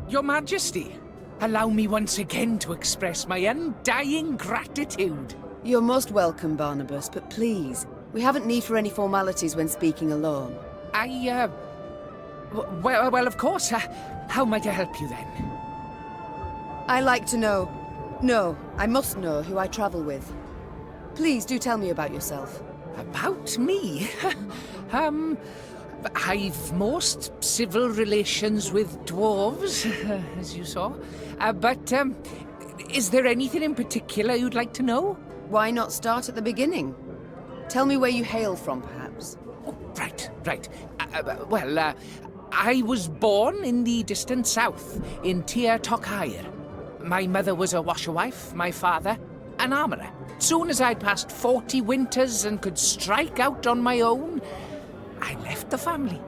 Your Majesty, allow me once again to express my undying gratitude. You're most welcome, Barnabas, but please, we haven't need for any formalities when speaking alone. Well, of course. How might I help you then? I like to know. No, I must know who I travel with. Please do tell me about yourself. About me? I've most civil relations with dwarves, as you saw. But is there anything in particular you'd like to know? Why not start at the beginning? Tell me where you hail from, perhaps. Oh, right. I was born in the distant south, in Tir Tokhair. My mother was a washerwife, my father, an armourer. Soon as I'd passed 40 winters and could strike out on my own, I left the family,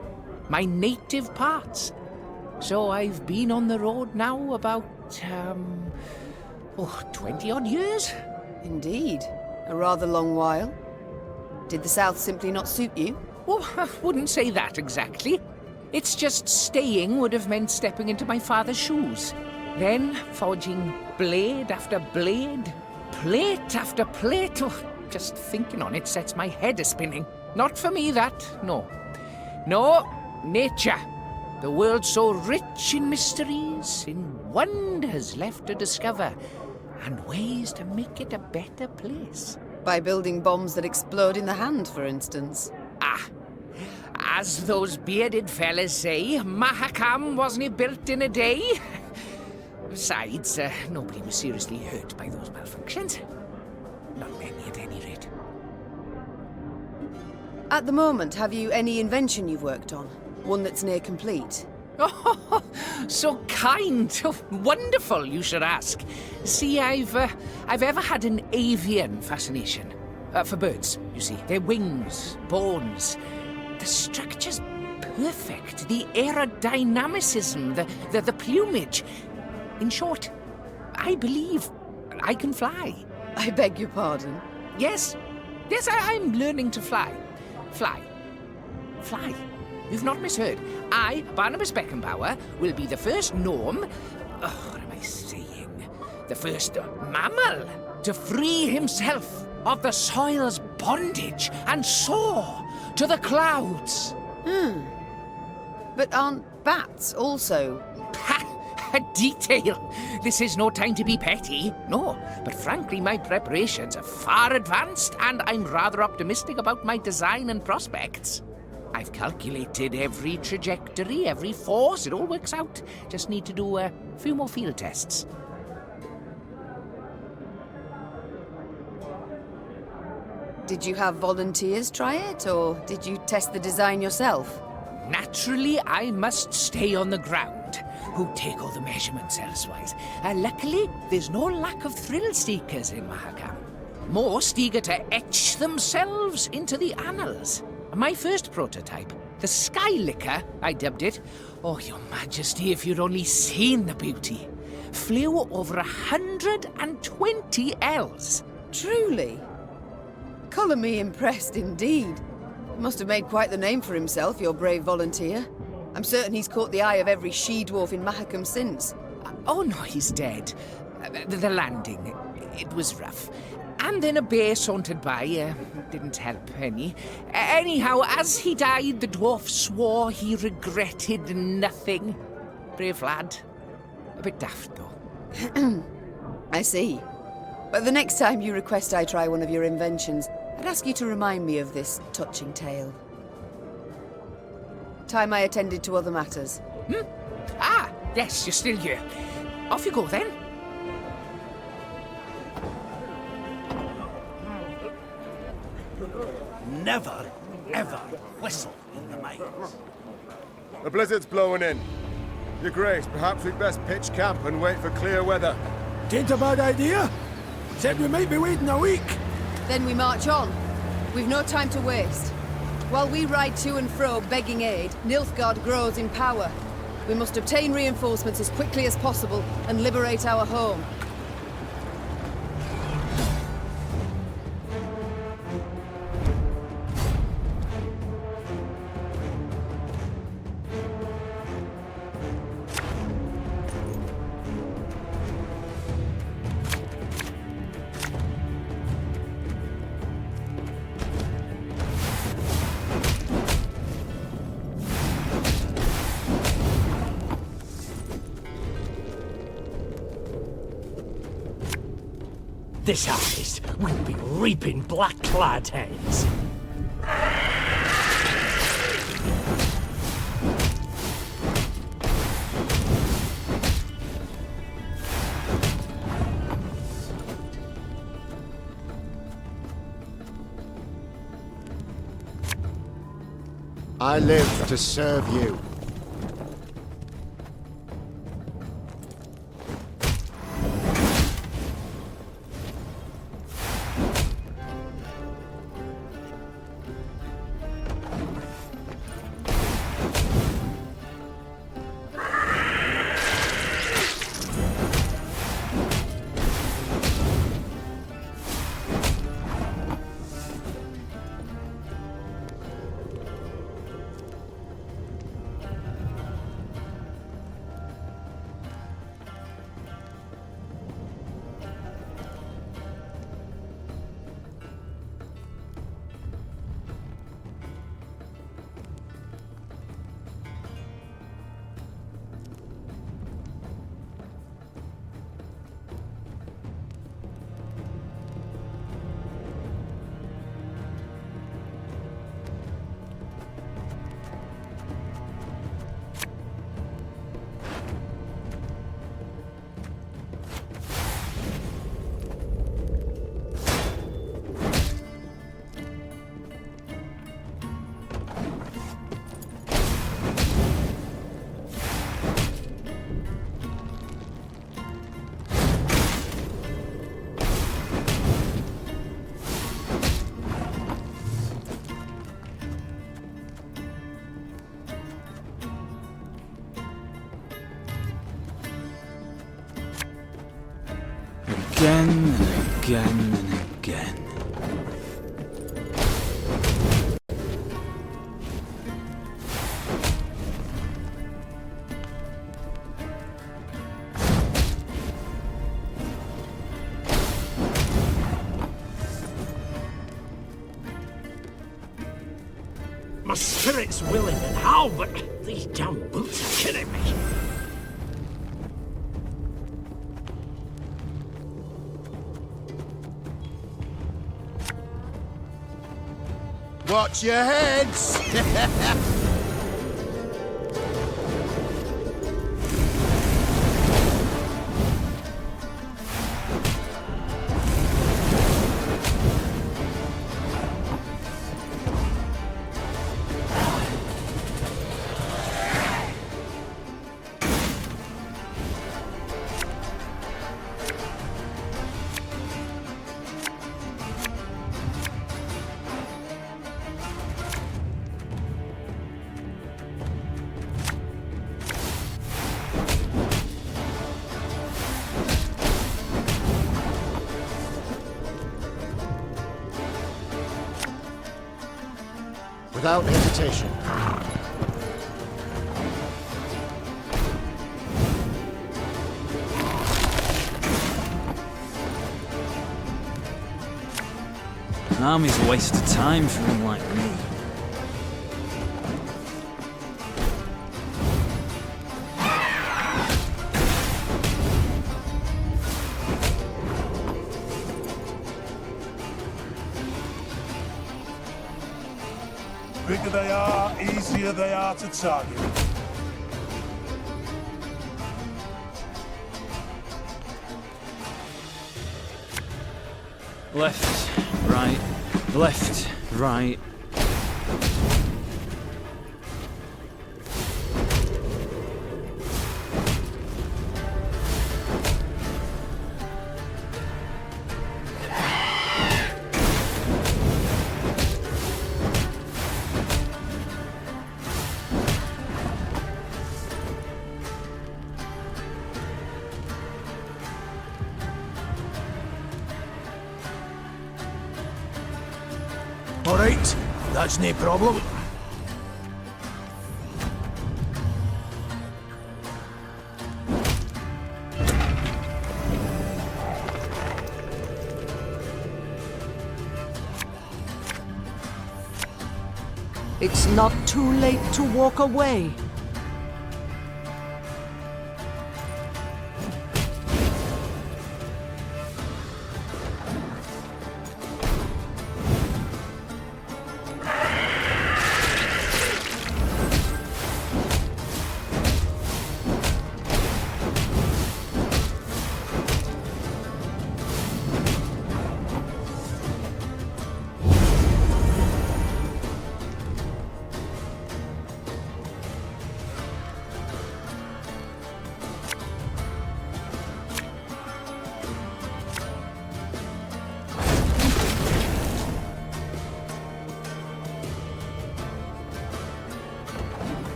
my native parts. So I've been on the road now about, 20-odd years. Indeed. A rather long while. Did the South simply not suit you? Oh, I wouldn't say that exactly. It's just staying would have meant stepping into my father's shoes. Then forging blade after blade, plate after plate. Oh, just thinking on it sets my head a-spinning. Not for me, that, no. No, nature. The world's so rich in mysteries, in wonders left to discover, and ways to make it a better place. By building bombs that explode in the hand, for instance. As those bearded fellas say, Mahakam wasn't built in a day. Besides, nobody was seriously hurt by those malfunctions. Not many, at any rate. At the moment, have you any invention you've worked on? One that's near complete? Oh, so kind. Oh, wonderful, you should ask. See, I've ever had an avian fascination. For birds, you see. Their wings, bones. The structure's perfect. The aerodynamicism, the plumage. In short, I believe I can fly. I beg your pardon? Yes, I'm learning to fly. Fly. You've not misheard. I, Barnabas Beckenbauer, will be the first gnome... what am I saying? The first mammal to free himself of the soil's bondage and soar to the clouds. But aren't bats also... A detail. This is no time to be petty. No, but frankly, my preparations are far advanced, and I'm rather optimistic about my design and prospects. I've calculated every trajectory, every force. It all works out. Just need to do a few more field tests. Did you have volunteers try it, or did you test the design yourself? Naturally, I must stay on the ground. Who take all the measurements elsewise. Luckily, there's no lack of thrill-seekers in Mahakam. Most eager to etch themselves into the annals. My first prototype, the Skylicker, I dubbed it. Oh, Your Majesty, if you'd only seen the beauty. Flew over 120 ells. Truly? Colour me impressed indeed. Must have made quite the name for himself, your brave volunteer. I'm certain he's caught the eye of every she-dwarf in Mahakam since. Oh no, he's dead. The landing, it was rough. And then a bear sauntered by, didn't help any. Anyhow, as he died, the dwarf swore he regretted nothing. Brave lad. bit daft, though. I see. But the next time you request I try one of your inventions, I'd ask you to remind me of this touching tale. Time I attended to other matters. Ah, yes, you're still here. Off you go, then. Never, ever whistle in the mines. The blizzard's blowing in. Your Grace, perhaps we'd best pitch camp and wait for clear weather. Tain't a bad idea. Said we might be waiting a week. Then we march on. We've no time to waste. While we ride to and fro begging aid, Nilfgaard grows in power. We must obtain reinforcements as quickly as possible and liberate our home. This harvest, we'll be reaping black-clad heads. I live to serve you. Again and again and again. My spirit's willing and how, but these damn boots are killing me. Watch your heads! Without hesitation. An army's a waste of time for one like me. bigger they are, easier they are to target. Left, right, left, right. All right, that's no problem. It's not too late to walk away.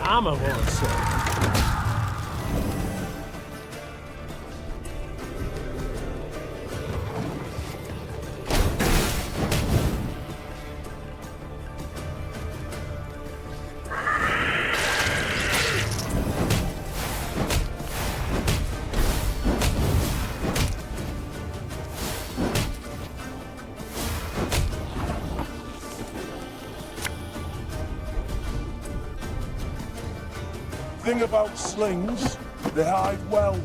I'm a war soldier. Thing about slings, they hide well.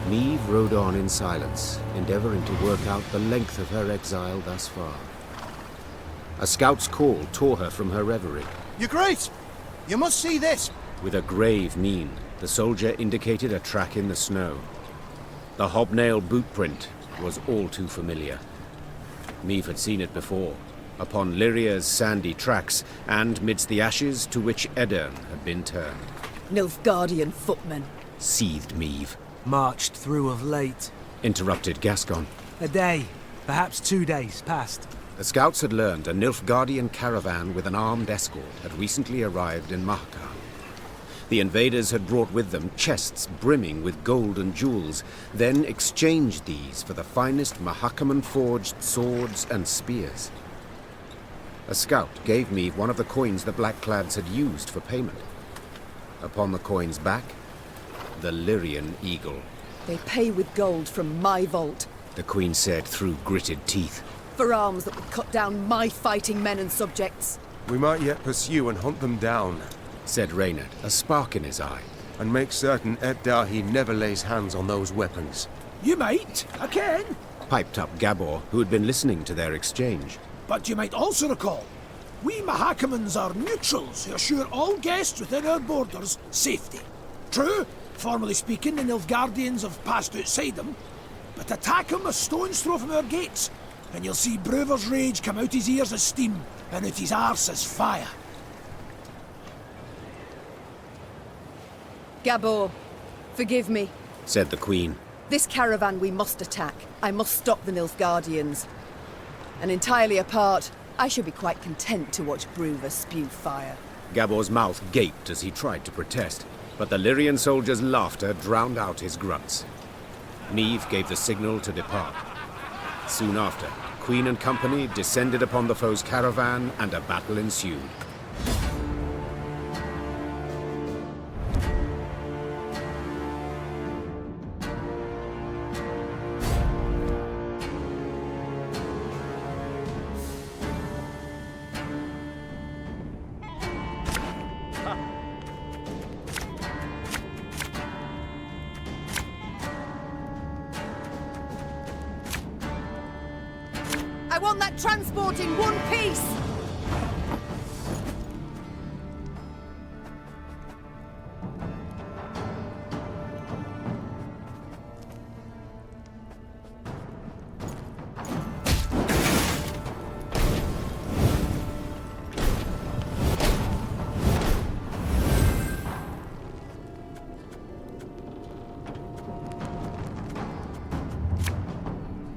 Niamh rode on in silence, endeavoring to work out the length of her exile thus far. A scout's call tore her from her reverie. Your Grace! You must see this! With a grave mien, the soldier indicated a track in the snow. The hobnail boot print was all too familiar. Niamh had seen it before, upon Lyria's sandy tracks, and midst the ashes to which Edirn had been turned. Nilfgaardian footmen. Seethed Niamh. Marched through of late. Interrupted Gascon. A day, perhaps 2 days past. The scouts had learned a Nilfgaardian caravan with an armed escort had recently arrived in Mahakam. The invaders had brought with them chests brimming with gold and jewels, then exchanged these for the finest Mahakaman-forged swords and spears. A scout gave me one of the coins the Blackclads had used for payment. Upon the coin's back, the Lyrian eagle. They pay with gold from my vault. The Queen said through gritted teeth. For arms that would cut down my fighting men and subjects. We might yet pursue and hunt them down, said Reynard, a spark in his eye. And make certain Ed Dahi never lays hands on those weapons. You might, I can. Piped up Gabor, who had been listening to their exchange. But you might also recall, we Mahakamans are neutrals who assure all guests within our borders safety. True, formally speaking, the Nilfgaardians have passed outside them, but attack him a stone's throw from our gates, and you'll see Bruver's rage come out his ears as steam, and out his arse as fire. Gabor, forgive me, said the Queen. This caravan we must attack. I must stop the Nilfgaardians. And entirely apart, I should be quite content to watch Bruver spew fire. Gabor's mouth gaped as he tried to protest, but the Lyrian soldier's laughter drowned out his grunts. Neve gave the signal to depart. Soon after, Queen and company descended upon the foe's caravan, and a battle ensued. I want that transport in one piece!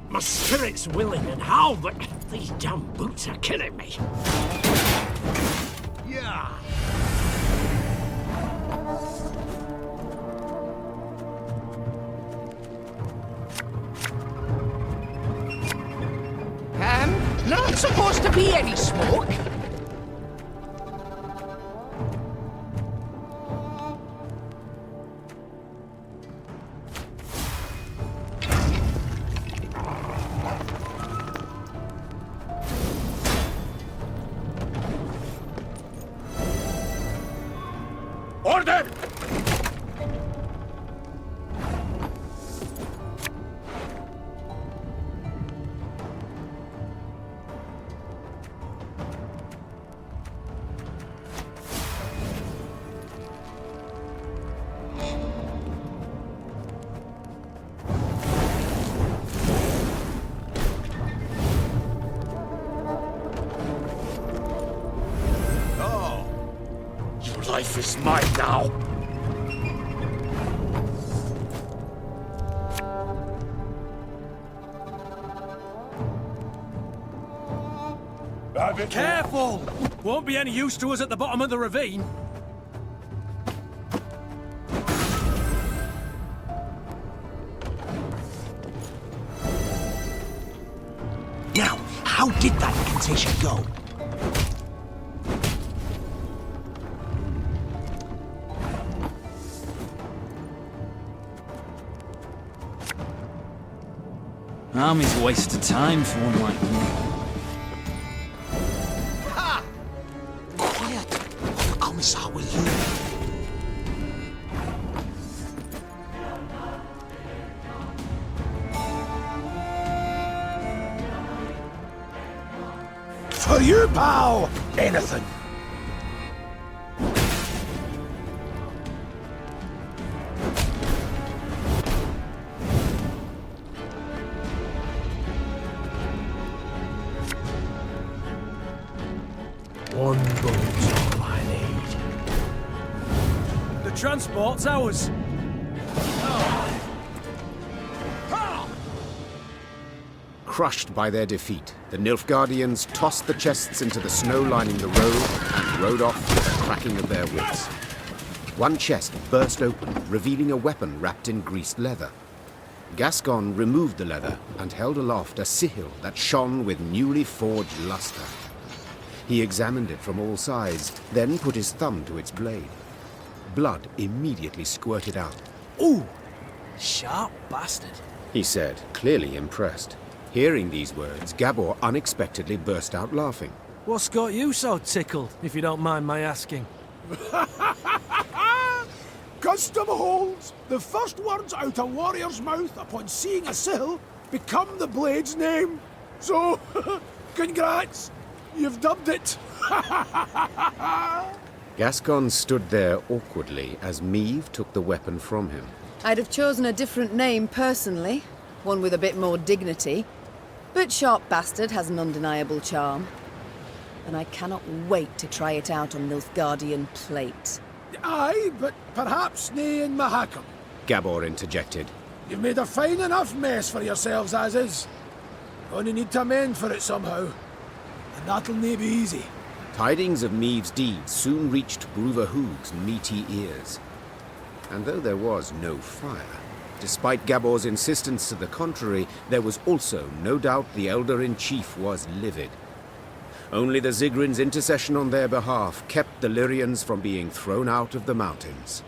My spirit's willing and how, but these damn boots are killing me. Yeah. Not supposed to be any smoke. Order! Life is mine now. Careful! Won't be any use to us at the bottom of the ravine. Now, how did that incantation go? Army's a waste of time for one like me. Ha! Quiet! The Commissar will hear. For you, pal! Anything. One boat's all I need. The transport's ours. Crushed by their defeat, the Nilfgaardians tossed the chests into the snow lining the road and rode off with a cracking of their whips. One chest burst open, revealing a weapon wrapped in greased leather. Gascon removed the leather and held aloft a sigil that shone with newly forged luster. He examined it from all sides, then put his thumb to its blade. Blood immediately squirted out. Ooh! Sharp bastard, he said, clearly impressed. Hearing these words, Gabor unexpectedly burst out laughing. What's got you so tickled, if you don't mind my asking? Custom holds. The first words out a warrior's mouth upon seeing a sigil become the blade's name. So, congrats. You've dubbed it. Gascon stood there awkwardly as Meve took the weapon from him. I'd have chosen a different name personally, one with a bit more dignity. But Sharp Bastard has an undeniable charm. And I cannot wait to try it out on Nilfgaardian plate. Aye, but perhaps nae in Mahakam. Gabor interjected. You've made a fine enough mess for yourselves as is. Gonna need to amend for it somehow. And that'll nae be easy. Tidings of Meve's deeds soon reached Bruver Hoog's meaty ears. And though there was no fire, despite Gabor's insistence to the contrary, there was also no doubt the Elder-in-Chief was livid. Only the Zigrin's intercession on their behalf kept the Lyrians from being thrown out of the mountains.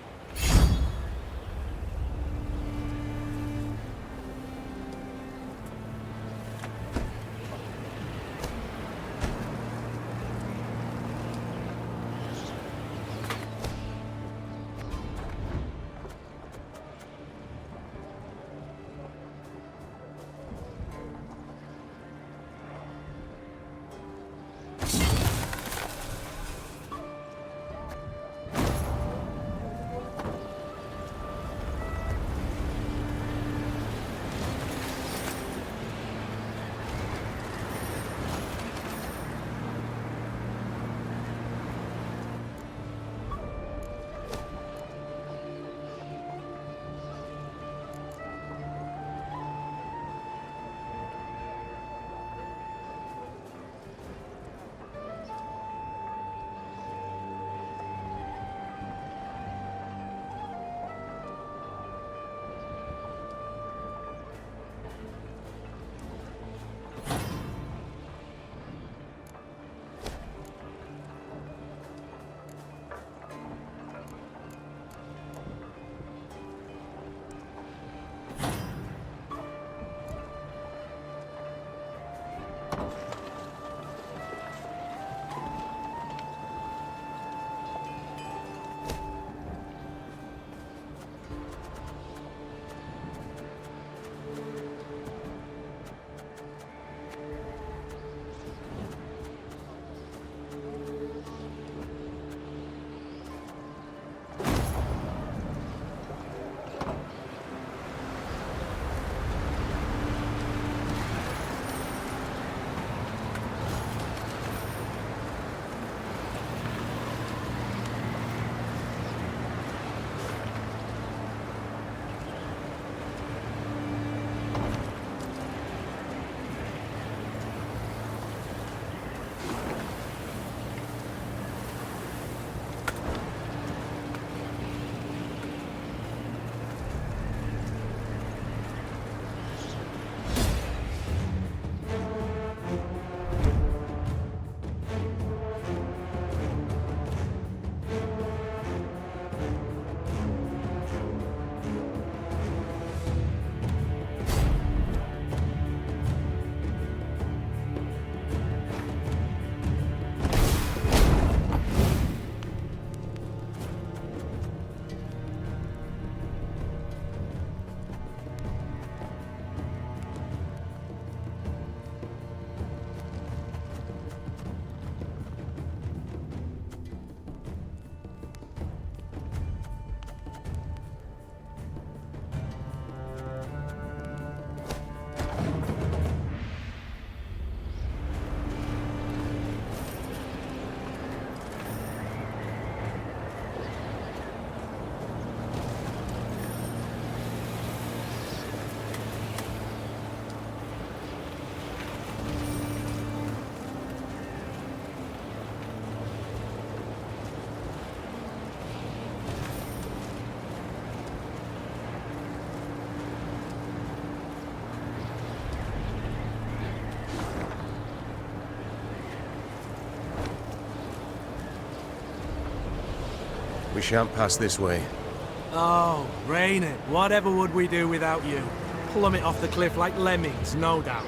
We shan't pass this way. Oh, Raynard, whatever would we do without you? Plummet off the cliff like lemmings, no doubt.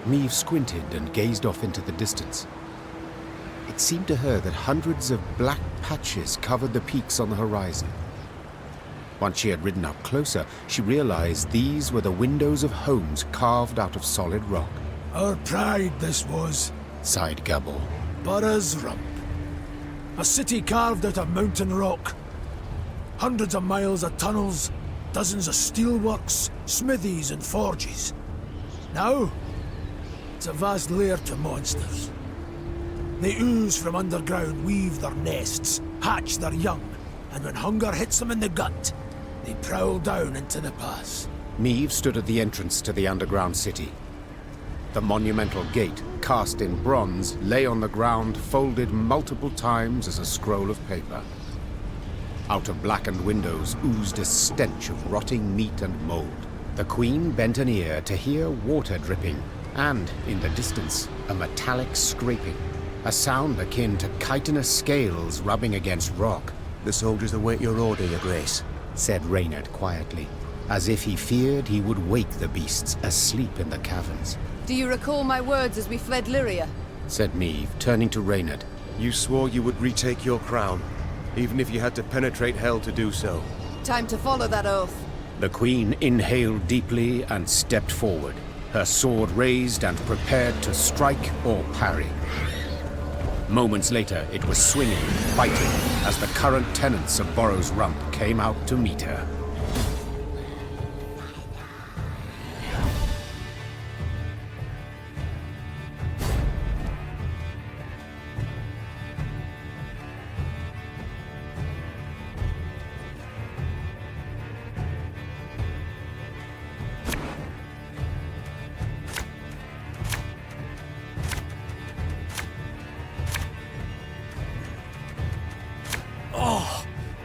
Meve squinted and gazed off into the distance. It seemed to her that hundreds of black patches covered the peaks on the horizon. Once she had ridden up closer, she realized these were the windows of homes carved out of solid rock. Our pride this was, sighed Gabor. Burra's Rump. A city carved out of mountain rock. Hundreds of miles of tunnels, dozens of steelworks, smithies and forges. Now, it's a vast lair to monsters. They ooze from underground, weave their nests, hatch their young, and when hunger hits them in the gut, they prowl down into the pass. Meve stood at the entrance to the underground city. The monumental gate, cast in bronze, lay on the ground, folded multiple times as a scroll of paper. Out of blackened windows oozed a stench of rotting meat and mold. The Queen bent an ear to hear water dripping, and, in the distance, a metallic scraping. A sound akin to chitinous scales rubbing against rock. The soldiers await your order, Your Grace, said Reynard quietly, as if he feared he would wake the beasts asleep in the caverns. Do you recall my words as we fled Lyria? Said Meve, turning to Reynard. You swore you would retake your crown, even if you had to penetrate hell to do so. Time to follow that oath. The Queen inhaled deeply and stepped forward, her sword raised and prepared to strike or parry. Moments later, it was swinging, fighting, as the current tenants of Burra's Rump came out to meet her.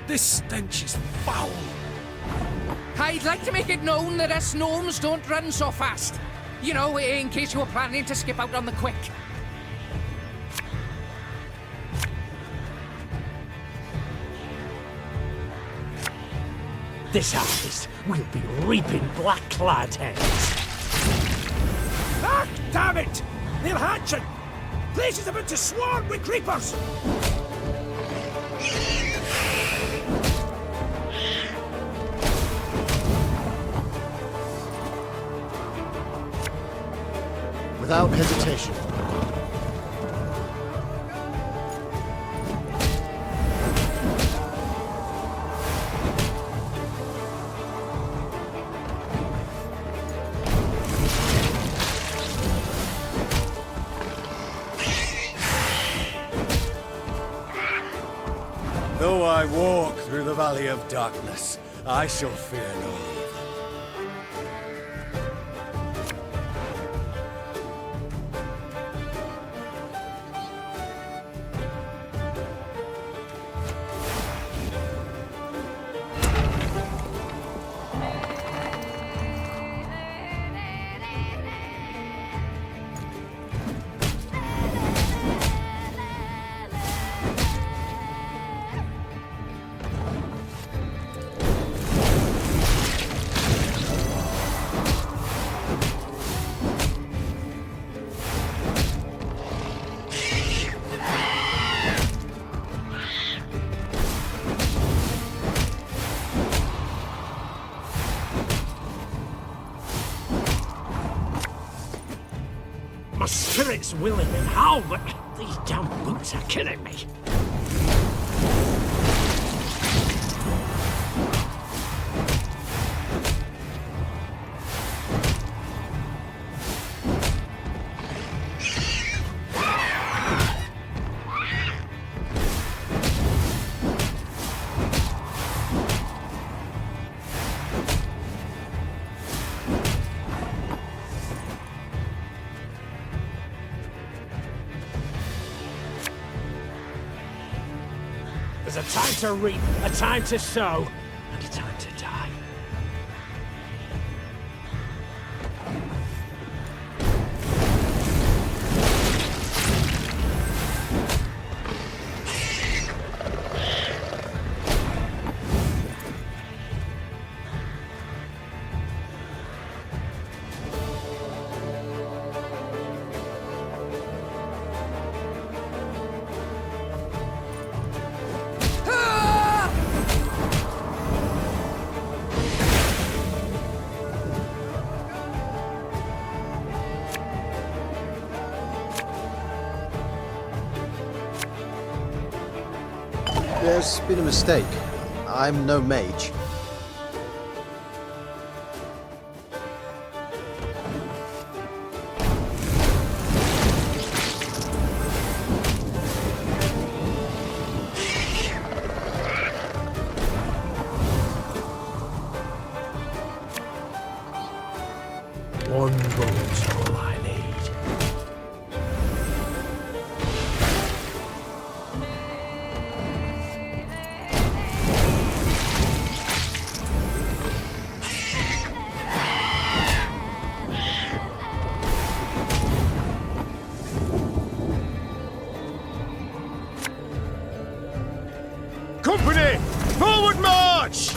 This stench is foul. I'd like to make it known that us gnomes don't run so fast. You know, in case you were planning to skip out on the quick. This harvest will be reaping black-clad heads. Ah, damn it! They're hatching! Place is about to swarm with creepers! Without hesitation. Though I walk through the valley of darkness, I shall fear no evil. My spirit's willing and how, but these damn boots are killing me. There's a time to reap, a time to sow, and a time to die. There's been a mistake. I'm no mage. One bullet's all I need. Company! Forward march!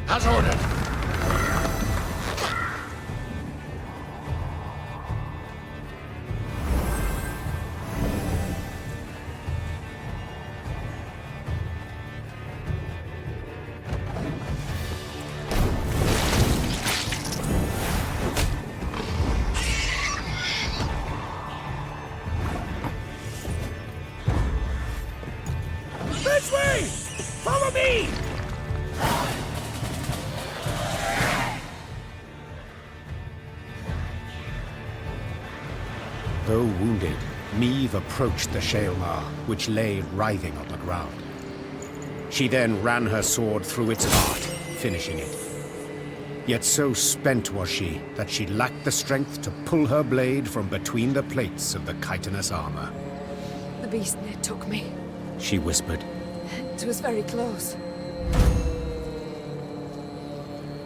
As ordered. This way! Follow me! Though wounded, Meve approached the Sheelmar, which lay writhing on the ground. She then ran her sword through its heart, finishing it. Yet so spent was she that she lacked the strength to pull her blade from between the plates of the chitinous armor. The beast near took me. She whispered. It was very close.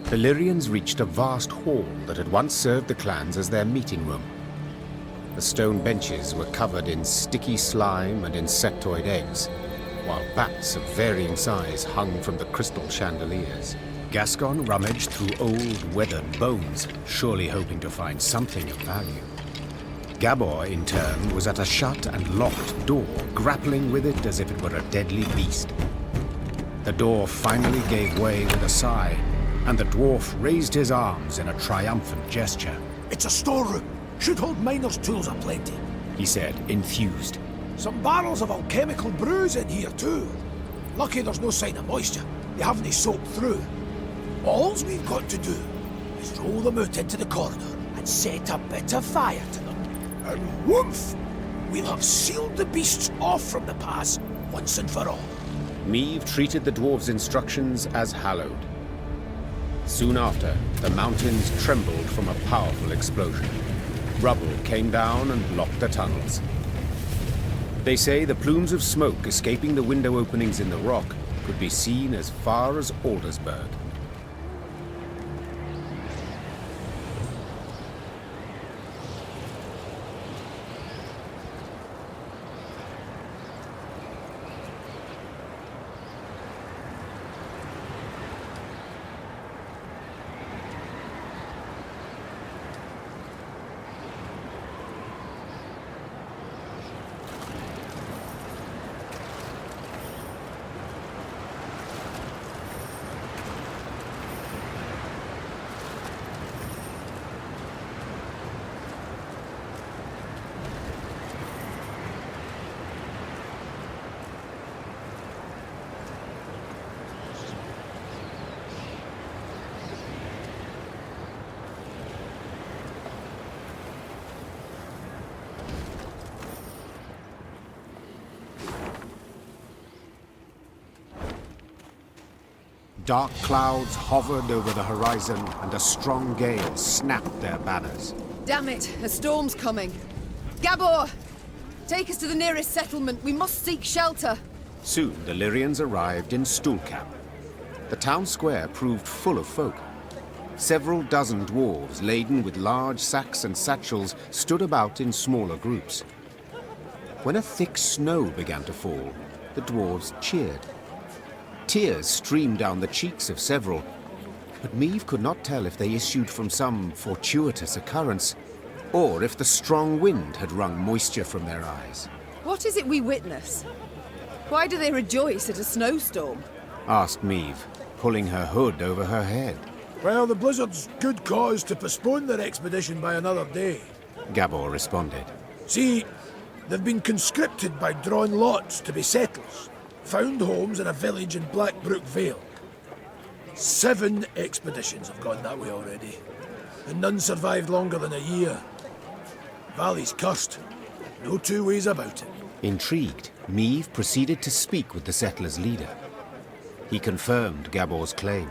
The Lyrians reached a vast hall that had once served the clans as their meeting room. The stone benches were covered in sticky slime and insectoid eggs, while bats of varying size hung from the crystal chandeliers. Gascon rummaged through old, weathered bones, surely hoping to find something of value. Gabor, in turn, was at a shut and locked door, grappling with it as if it were a deadly beast. The door finally gave way with a sigh, and the dwarf raised his arms in a triumphant gesture. It's a storeroom. Should hold miners' tools aplenty, he said, enthused. Some barrels of alchemical brews in here too. Lucky there's no sign of moisture. They haven't soaked through. All we've got to do is roll them out into the corridor and set a bit of fire to them. And whoomph! We'll have sealed the beasts off from the pass once and for all. Meve treated the dwarves' instructions as hallowed. Soon after, the mountains trembled from a powerful explosion. Rubble came down and blocked the tunnels. They say the plumes of smoke escaping the window openings in the rock could be seen as far as Aldersburg. Dark clouds hovered over the horizon, and a strong gale snapped their banners. Damn it, a storm's coming. Gabor! Take us to the nearest settlement. We must seek shelter. Soon the Lyrians arrived in Stuhlkamp. The town square proved full of folk. Several dozen dwarves, laden with large sacks and satchels, stood about in smaller groups. When a thick snow began to fall, the dwarves cheered. Tears streamed down the cheeks of several, but Meve could not tell if they issued from some fortuitous occurrence, or if the strong wind had wrung moisture from their eyes. What is it we witness? Why do they rejoice at a snowstorm? Asked Meve, pulling her hood over her head. Well, the blizzard's good cause to postpone their expedition by another day, Gabor responded. See, they've been conscripted by drawn lots to be settlers, found homes in a village in Blackbrook Vale. 7 expeditions have gone that way already, and none survived longer than a year. Valley's cursed. No two ways about it. Intrigued, Meve proceeded to speak with the settlers' leader. He confirmed Gabor's claim.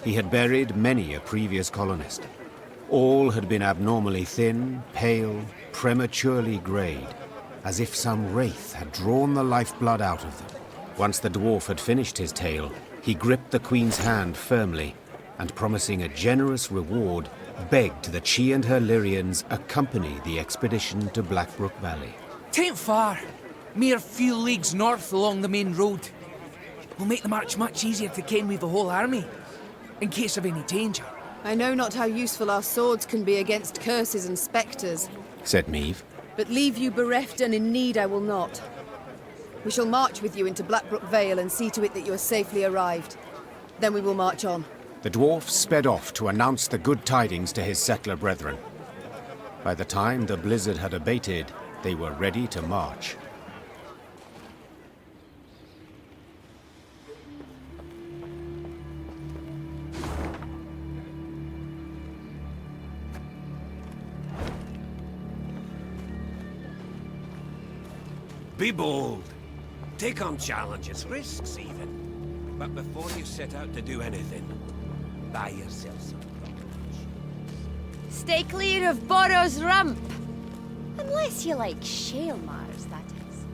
He had buried many a previous colonist. All had been abnormally thin, pale, prematurely greyed, as if some wraith had drawn the lifeblood out of them. Once the dwarf had finished his tale, he gripped the Queen's hand firmly, and promising a generous reward, begged that she and her Lyrians accompany the expedition to Blackbrook Valley. 'Tain't far. Mere few leagues north along the main road. We'll make the march much easier to ken we've a whole army, in case of any danger. I know not how useful our swords can be against curses and spectres, said Meve. But leave you bereft and in need I will not. We shall march with you into Blackbrook Vale and see to it that you are safely arrived. Then we will march on. The dwarf sped off to announce the good tidings to his settler brethren. By the time the blizzard had abated, they were ready to march. Be bold. Take on challenges, risks even. But before you set out to do anything, buy yourself some knowledge. Stay clear of Borrow's rump. Unless you like shale Mars, that is.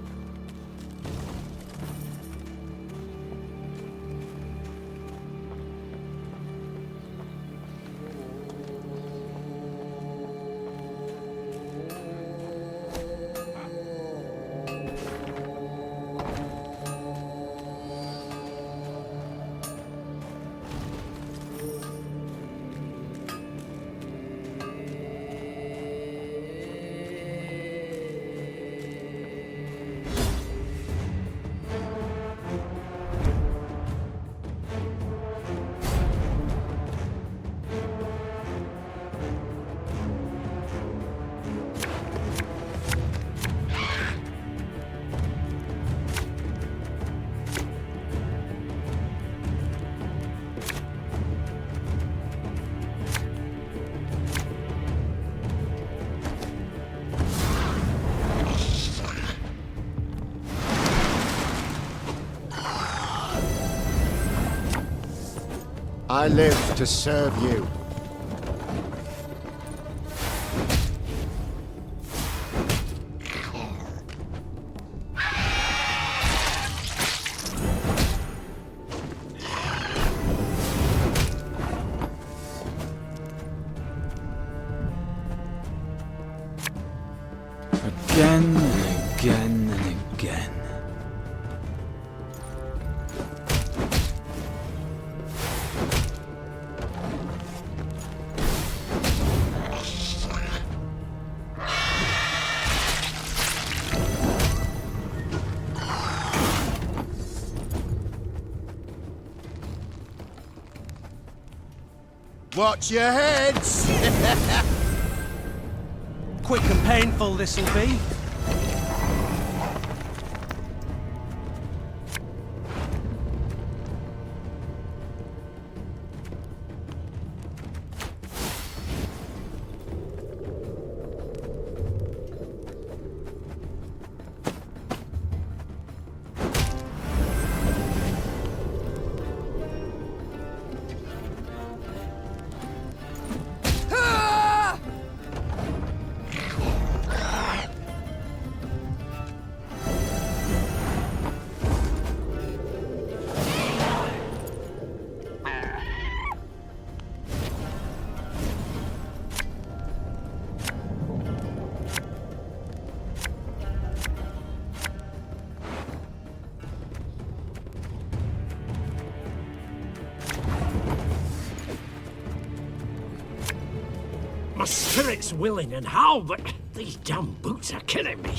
I live to serve you. Again and again and again. Watch your heads! Quick and painful this'll be. spirit's willing and how, but these damn boots are killing me.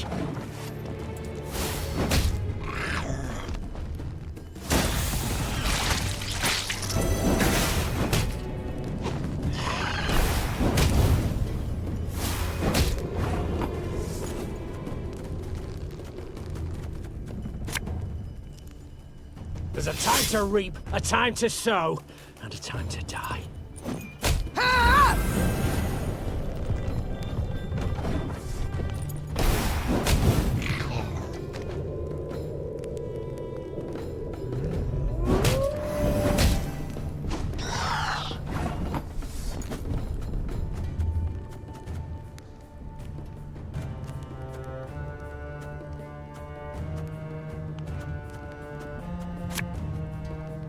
There's a time to reap, a time to sow, and a time to die.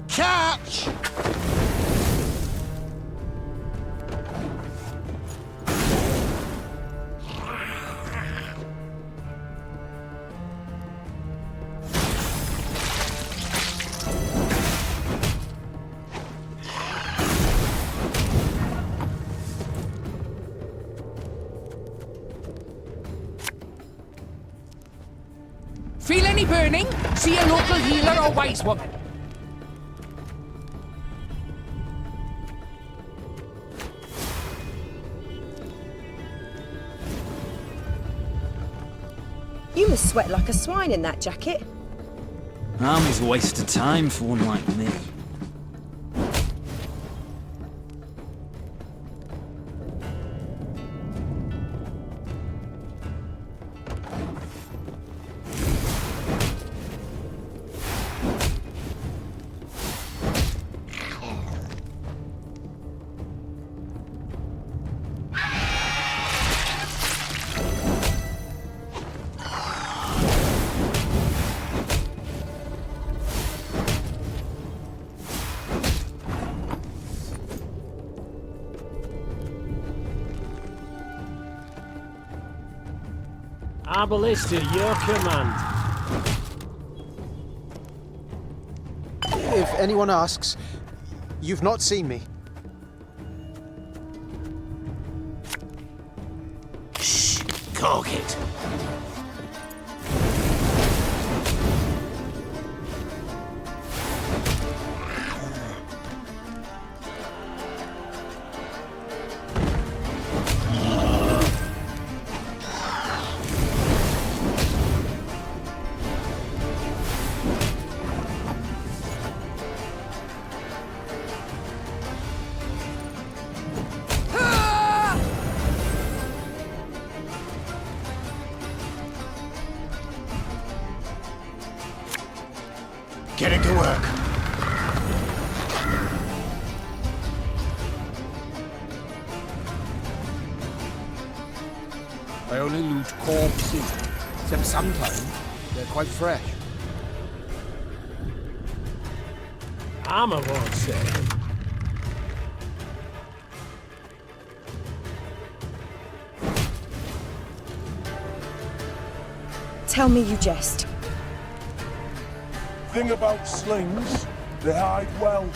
Catch! Feel any burning? See a local healer or wise woman? You must sweat like a swine in that jacket. Army's a waste of time for one like me. Arbalist to your command. If anyone asks, you've not seen me. Shh! Cork it! Getting to work. I only loot corpses, except sometimes they're quite fresh. Armor won't say. Tell me you jest. Thing about slings, they hide well.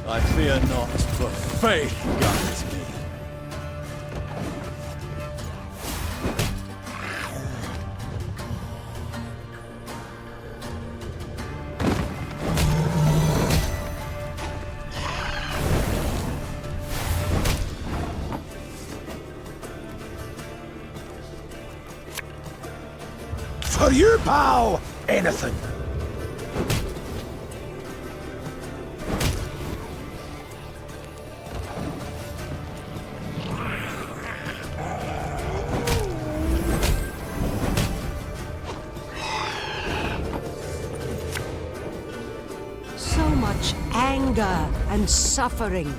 I fear not, for faith guides me. For you, pal, anything. So much anger and suffering.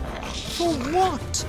For what?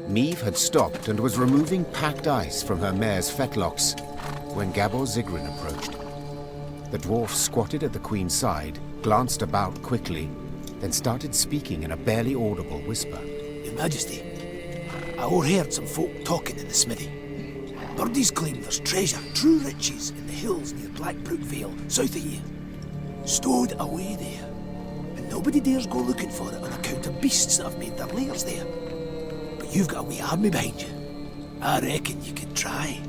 Meve had stopped and was removing packed ice from her mare's fetlocks when Gabor Zigrin approached. The dwarf squatted at the Queen's side, glanced about quickly, then started speaking in a barely audible whisper. Your Majesty, I overheard some folk talking in the smithy. Birdies claim there's treasure, true riches, in the hills near Blackbrook Vale, south of here. Stowed away there. And nobody dares go looking for it on account of beasts that have made their lairs there. But you've got a wee army behind you. I reckon you could try.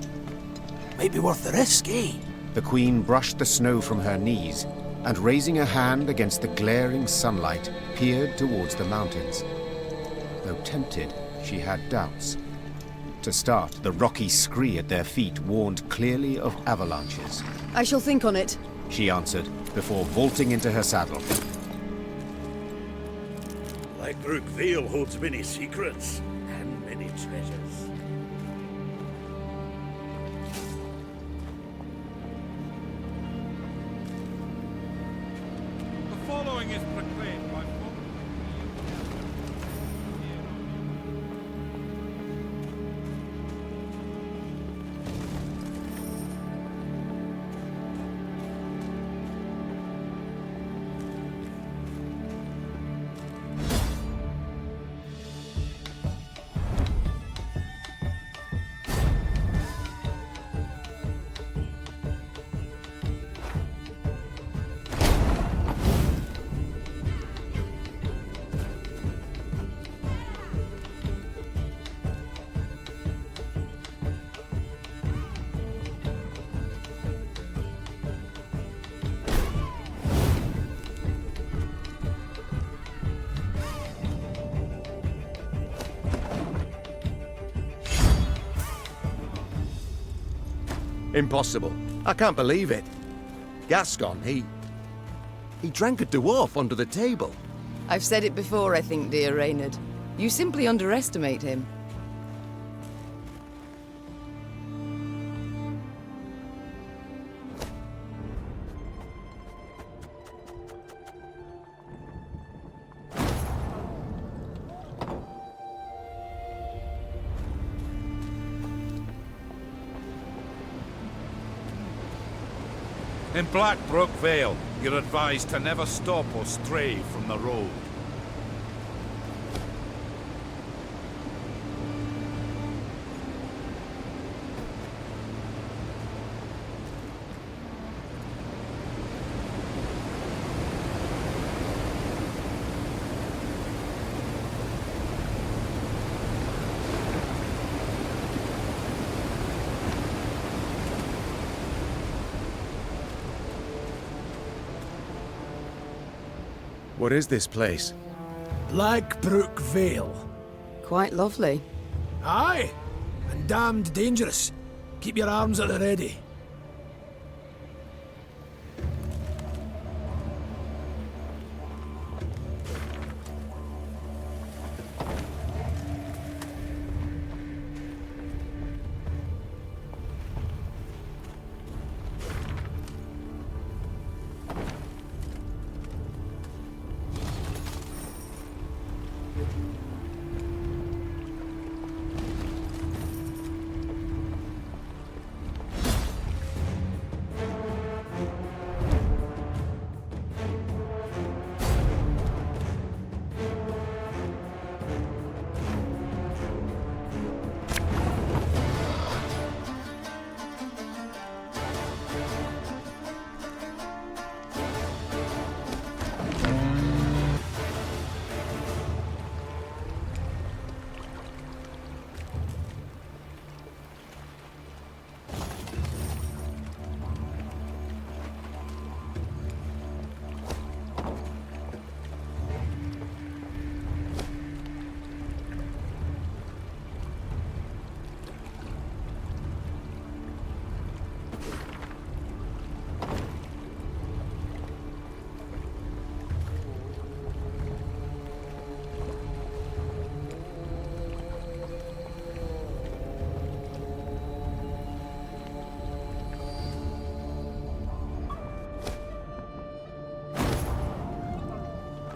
Might be worth the risk, eh? The Queen brushed the snow from her knees and, raising a hand against the glaring sunlight, peered towards the mountains. Though tempted, she had doubts. To start, the rocky scree at their feet warned clearly of avalanches. I shall think on it, she answered, before vaulting into her saddle. Blackbrook Vale holds many secrets and many treasures. The following is proclaimed by Impossible. I can't believe it. Gascon, he drank a dwarf under the table. I've said it before, I think, dear Reynard. You simply underestimate him. In Blackbrook Vale, you're advised to never stop or stray from the road. What is this place? Blackbrook Vale. Quite lovely. Aye, and damned dangerous. Keep your arms at the ready.